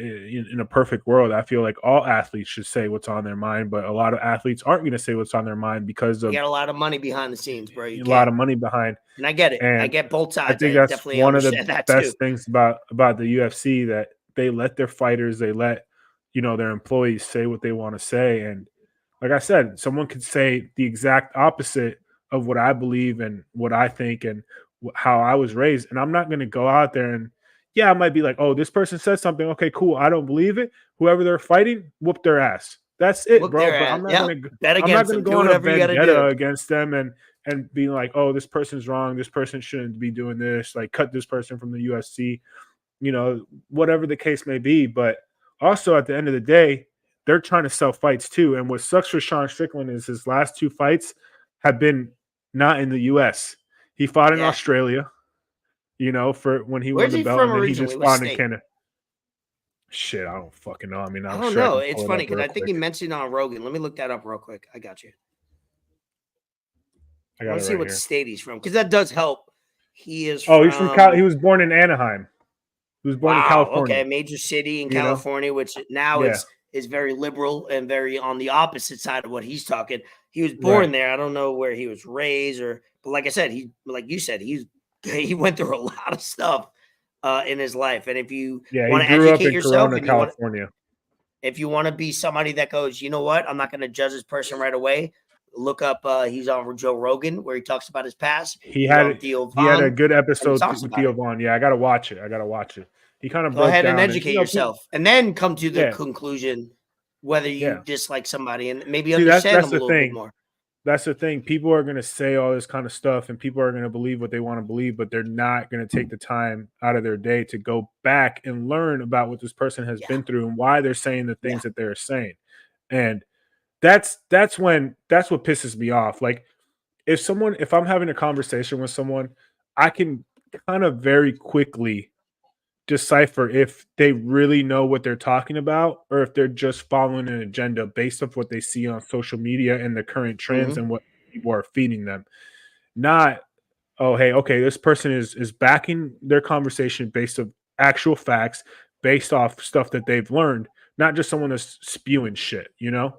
in a perfect world, I feel like all athletes should say what's on their mind, but a lot of athletes aren't going to say what's on their mind because of You got a lot of money behind the scenes, bro. You a lot can't. of money behind. And I get it. I And get both I sides. think I that's definitely one of the understand that best too. things about the UFC, that they let their fighters, they let, their employees say what they want to say. And like I said, someone could say the exact opposite of what I believe and what I think and how I was raised. And I'm not going to go out there and, I might be like, oh, this person said something. Okay, cool. I don't believe it. Whoever they're fighting, whoop their ass. That's it, Whoop bro. their But ass. I'm not Yeah. going to Bet I'm not against going to them. go Do on a whatever you got to vendetta do. against them and be like, oh, this person's wrong. This person shouldn't be doing this. Like, cut this person from the UFC. Whatever the case may be. But also, at the end of the day, they're trying to sell fights too. And what sucks for Sean Strickland is his last two fights have been not in the US. He fought in Yeah. Australia, for when he Where's won the he belt, from and then he originally? just What fought in state? Canada. Shit, I don't fucking know. I mean, I I'm don't sure I know. can It's pull it funny up because real I think he quick. mentioned on Rogan. Let me look that up real quick. I got you. I I got want it to see right what here. state he's from, because that does help. He is Oh, he's from Cal. He was born in Anaheim. He was born in wow. California. Okay, major city in You know? California, which now Yeah. is very liberal and very on the opposite side of what he's talking. He was born Right. there. I don't know where he was raised, but like I said, like you said, he went through a lot of stuff in his life. And if you Yeah, he want to grew up educate in yourself, Corona, and you want California. if you want to be somebody that goes, you know what, I'm not going to judge this person right away. Look up. He's on Joe Rogan where he talks about his past. He He's had on Theo he had a Von, good and he episode talks with about Theo it. Von. Yeah, I gotta watch it. He kind of Go broke ahead and down educate yourself, and then come to the Yeah. conclusion whether you Yeah. dislike somebody and maybe See, understand that's them a the little bit thing. more. That's the thing. People are going to say all this kind of stuff, and people are going to believe what they want to believe, but they're not going to take the time out of their day to go back and learn about what this person has been through and why they're saying the things that they're saying. And that's what pisses me off. Like, if I'm having a conversation with someone, I can kind of very quickly decipher if they really know what they're talking about or if they're just following an agenda based off what they see on social media and the current trends and what people are feeding them. Not, oh, hey, okay, this person is backing their conversation based on actual facts, based off stuff that they've learned, not just someone that's spewing shit, you know?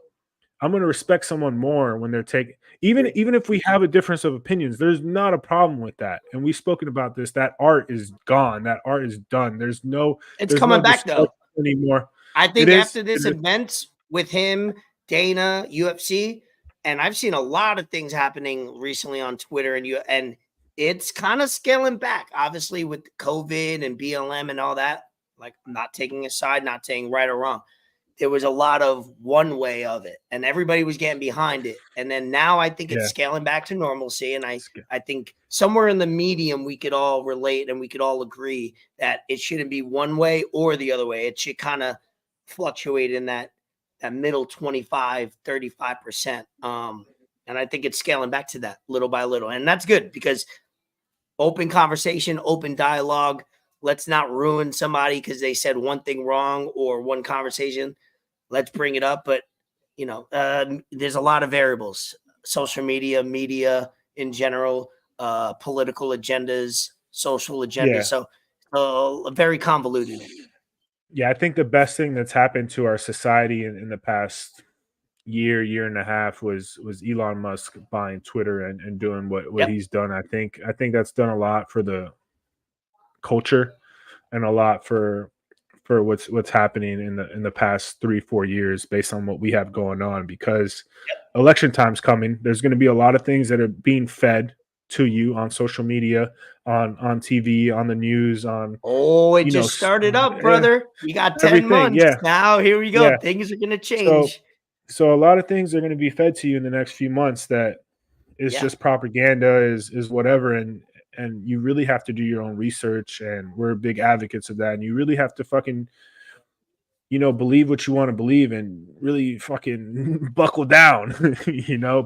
I'm going to respect someone more when they're taking, even if we have a difference of opinions, there's not a problem with that. And we've spoken about this. That art is gone. That art is done. It's there's coming no back though anymore. I think It after is. this event with him, Dana, UFC, and I've seen a lot of things happening recently on Twitter, and it's kind of scaling back, obviously with COVID and BLM and all that. Like, I'm not taking a side, not saying right or wrong. There was a lot of one way of it, and everybody was getting behind it. And then now I think it's scaling back to normalcy. And I think somewhere in the medium, we could all relate and we could all agree that it shouldn't be one way or the other way. It should kind of fluctuate in that middle 25, 35%. And I think it's scaling back to that little by little. And that's good because open conversation, open dialogue. Let's not ruin somebody because they said one thing wrong or one conversation. Let's bring it up. But, there's a lot of variables, social media in general, political agendas, social agendas. Yeah. So very convoluted. Yeah, I think the best thing that's happened to our society in the past year and a half was Elon Musk buying Twitter and doing what he's done. I think that's done a lot for the culture and a lot for what's happening in the past 3-4 years based on what we have going on, because election time's coming. There's going to be a lot of things that are being fed to you on social media, on TV, on the news, on it just started up, brother. We got 10 months. Yeah. Now here we go. Things are going to change. So a lot of things are going to be fed to you in the next few months that is just propaganda, is whatever, and you really have to do your own research, and we're big advocates of that. And you really have to fucking, believe what you want to believe and really fucking buckle down,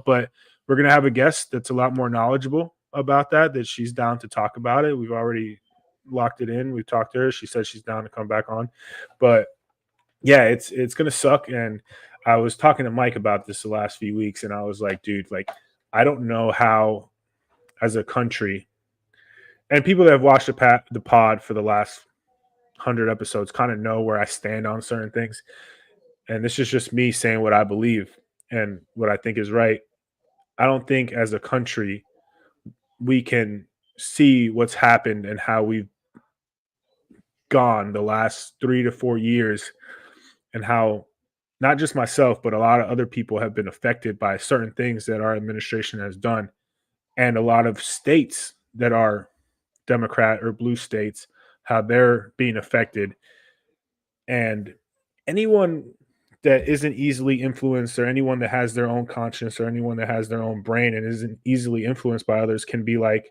But we're going to have a guest that's a lot more knowledgeable about that she's down to talk about it. We've already locked it in. We've talked to her. She said she's down to come back on. But yeah, it's going to suck. And I was talking to Mike about this the last few weeks, and I was like, dude, like, I don't know how as a country, and people that have watched the pod for the last 100 episodes kind of know where I stand on certain things. And this is just me saying what I believe and what I think is right. I don't think as a country we can see what's happened and how we've gone the last 3 to 4 years, and how not just myself, but a lot of other people have been affected by certain things that our administration has done. And a lot of states that are Democrat or blue states, how they're being affected. And anyone that isn't easily influenced, or anyone that has their own conscience, or anyone that has their own brain and isn't easily influenced by others, can be like,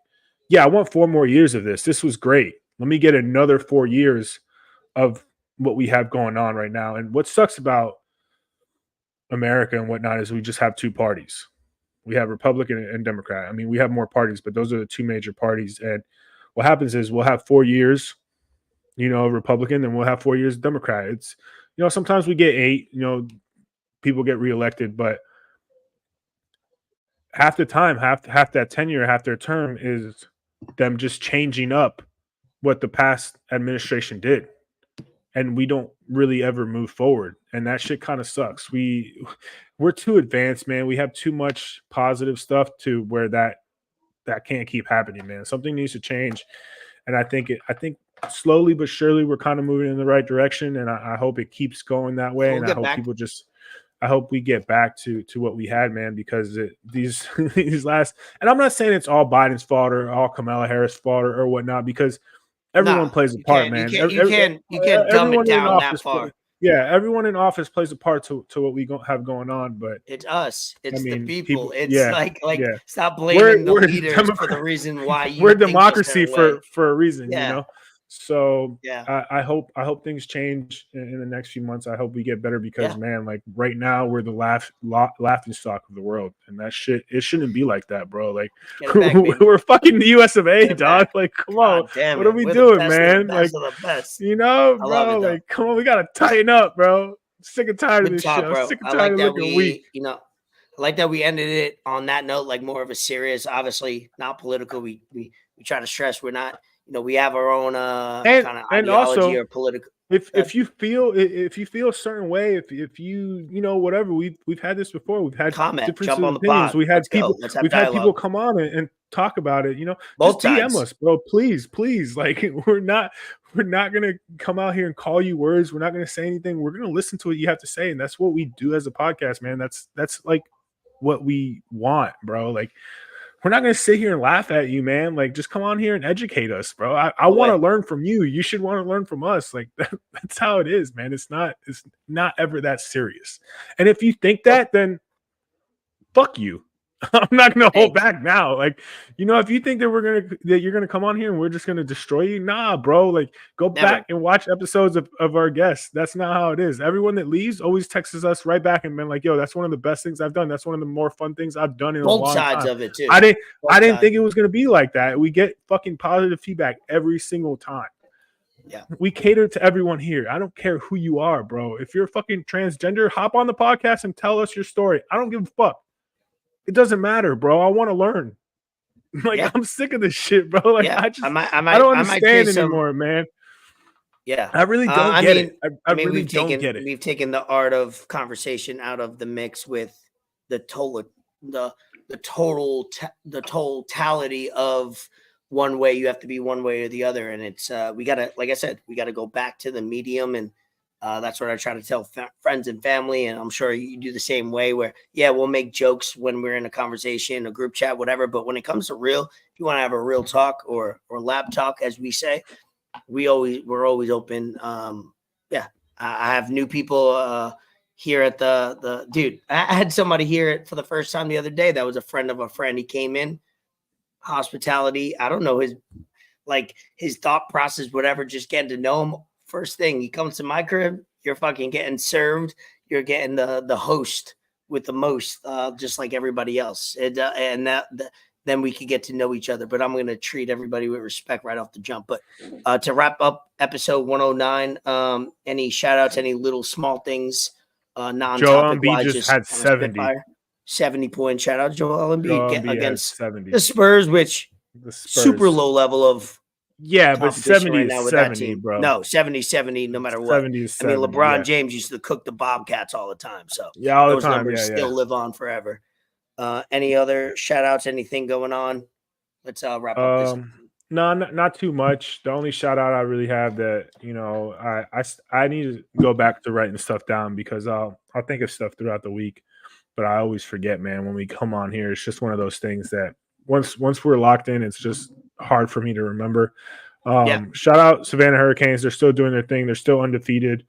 yeah, I want 4 more years of this. This was great. Let me get another 4 years of what we have going on right now. And what sucks about America and whatnot is we just have 2 parties. We have Republican and Democrat. I mean, we have more parties, but those are the 2 major parties. And what happens is we'll have 4 years, Republican, and we'll have 4 years Democrat. It's, sometimes we get 8, people get reelected, but half the time, half that tenure, half their term is them just changing up what the past administration did. And we don't really ever move forward. And that shit kind of sucks. We're too advanced, man. We have too much positive stuff to where that can't keep happening, man. Something needs to change. And I think slowly but surely we're kind of moving in the right direction. And I hope it keeps going that way. And I hope people I hope we get back to what we had, man, because these last, and I'm not saying it's all Biden's fault or all Kamala Harris' fault or whatnot, because everyone plays a part, man. You can't dumb it down that far. Everyone in office plays a part to what we have going on, but it's us. It's the people. It's stop blaming the leaders for the reason why we're democracy for a reason, So yeah, I hope things change in the next few months. I hope we get better because man, like right now we're the laughing stock of the world, and that shit, it shouldn't be like that, bro. Like we're fucking the US of A, dog. Like come on, what are we doing, man? Like bro. Like come on, we gotta tighten up, bro. Sick and tired of this shit. I'm sick and tired of looking weak. I like that we ended it on that note, like more of a serious, obviously not political. We try to stress we're not. We have our own kind of ideology or political. if you feel a certain way, if you whatever, we've had this before. We've had Comment, differences jump on of the opinions. pod. We had Let's people. go. Let's have We've had people dialogue. come on and talk about it. Both just DM sides. us, bro. Please. Like we're not gonna come out here and call you words. We're not gonna say anything. We're gonna listen to what you have to say, and that's what we do as a podcast, man. That's like what we want, bro. Like, we're not going to sit here and laugh at you, man. Like, just come on here and educate us, bro. I want to learn from you. You should want to learn from us. Like, that's how it is, man. It's not ever that serious. And if you think that, then fuck you. I'm not going to hold back now. Like, if you think that you're going to come on here and we're just going to destroy you, nah, bro. Like, go back and watch episodes of our guests. That's not how it is. Everyone that leaves always texts us right back and been like, yo, that's one of the best things I've done. That's one of the more fun things I've done in a long time. Both sides of it too. I didn't think it was going to be like that. We get fucking positive feedback every single time. Yeah. We cater to everyone here. I don't care who you are, bro. If you're fucking transgender, hop on the podcast and tell us your story. I don't give a fuck. It doesn't matter, bro. I want to learn. Like, I'm sick of this shit, bro. Like, I don't understand anymore, man. Yeah. I really don't get it. I really don't get it. We've taken the art of conversation out of the mix with the totality of one way. You have to be one way or the other. And it's, we got to, like I said, we got to go back to the medium, and that's what I try to tell friends and family. And I'm sure you do the same way, where, we'll make jokes when we're in a conversation, a group chat, whatever. But when it comes to if you want to have a real talk or lab talk, as we say, we're always open. I have new people here at the dude. I had somebody here for the first time the other day. That was a friend of a friend. He came in, hospitality. I don't know his thought process, whatever, just getting to know him. First thing, he comes to my crib, you're fucking getting served. You're getting the host with the most, just like everybody else. Then we could get to know each other. But I'm going to treat everybody with respect right off the jump. But to wrap up episode 109, any shout outs, any little small things, non-topic wise, just had 70 point shout out. Joel Embiid against 70. the Spurs, which super low level of. Yeah, but 70 right is 70, bro. No, 70, no matter what. 70 is 70, LeBron James used to cook the Bobcats all the time. So all those the time. numbers still live on forever. Any other shout outs, anything going on? Let's wrap up this. No, not too much. The only shout out I really have that, I need to go back to writing stuff down, because I'll think of stuff throughout the week, but I always forget, man. When we come on here, it's just one of those things that once we're locked in, it's just hard for me to remember. Shout out Savannah Hurricanes. They're still doing their thing. They're still undefeated.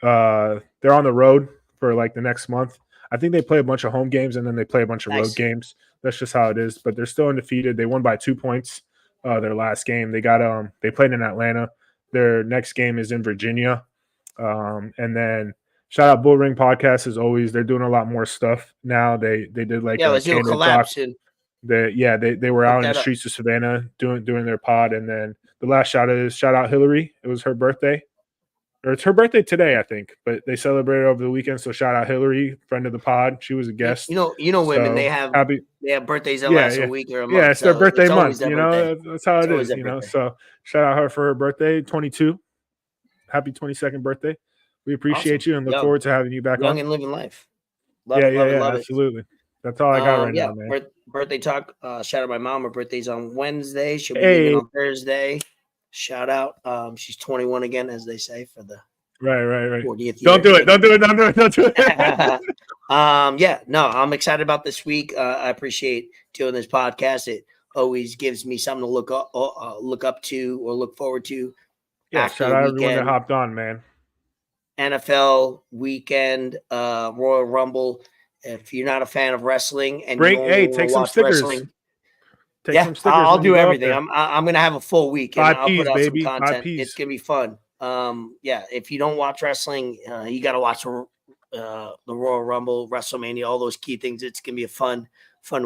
They're on the road for like the next month. I think they play a bunch of home games and then they play a bunch of road games. That's just how it is. But they're still undefeated. They won by 2 points their last game. They played in Atlanta. Their next game is in Virginia. And then shout out Bull Ring Podcast as always. They're doing a lot more stuff now. They did like let's do a collab soon. They were out in the streets of Savannah doing their pod. And then the last shout out Hillary. It was her birthday. Or it's her birthday today, I think, but they celebrated over the weekend. So shout out Hillary, friend of the pod. She was a guest. Women, they have birthdays that last a week or a month. Yeah, it's their birthday month. Birthday. That's how it is. So shout out her for her birthday, 22. Happy 22nd birthday. We appreciate you and look forward to having you back on. Young and living life. Love absolutely. It. That's all I got right now, man. Birthday talk. Shout out my mom. Her birthday's on Wednesday. She'll be leaving on Thursday. Shout out. She's 21 again, as they say, for the right 40th year. Don't do it. I'm excited about this week. I appreciate doing this podcast. It always gives me something to look up to or look forward to. Yeah, shout out everyone that hopped on, man. NFL weekend, Royal Rumble. If you're not a fan of wrestling and take some stickers. Some stickers. I'll do everything. I'm gonna have a full week and I'll put out some content. It's gonna be fun. If you don't watch wrestling, you got to watch the Royal Rumble, WrestleMania, all those key things. It's gonna be a fun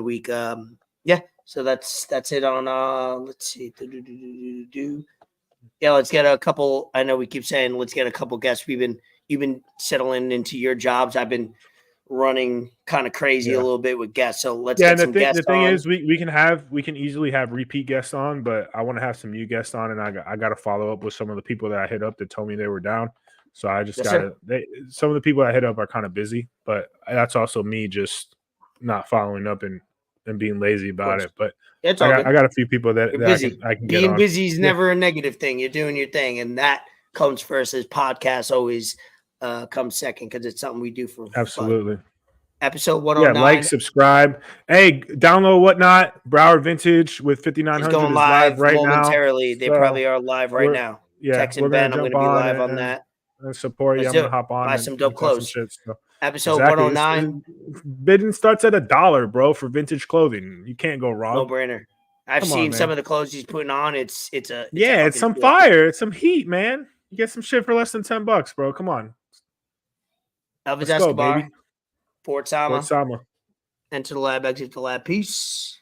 week. So that's it on. Let's see. Let's get a couple. I know we keep saying let's get a couple guests. You've been settling into your jobs. running kind of crazy a Yeah. little bit with guests. So let's Yeah, get and some guests the thing on. is, we can easily have repeat guests on, but I want to have some new guests on, and I got to follow up with some of the people that I hit up that told me they were down. So I just Yes, gotta. Some of the people I hit up are kind of busy, but that's also me just not following up and being lazy about it. But It's all I good. got a few people that, You're that busy. I can get Being on. busy is Yeah. never a negative thing. You're doing your thing, and that comes first. As podcasts always comes second because it's something we do for fun. Absolutely. Episode Yeah, 109 like, subscribe. Hey, download Whatnot. Broward Vintage with is 5900 going is live live right now. momentarily. They So probably are live right we're- now. Yeah, Text we're and gonna Ben. I'm going jump to be on live on that. and support you. Let's I'm do gonna it. hop on Buy and some dope and test some clothes. shit. So. Episode Exactly. 109. Bidding starts at $1, bro, for vintage clothing. You can't go wrong. No brainer. I've Come on, seen some man. of the clothes he's putting on. It's It's fucking some deal. fire. It's some heat, man. You get some shit for less than $10, bro. Come on. Elvis Let's go, Escobar, baby. Fort Fort Sama. Sama. Enter the lab, exit the lab. Peace.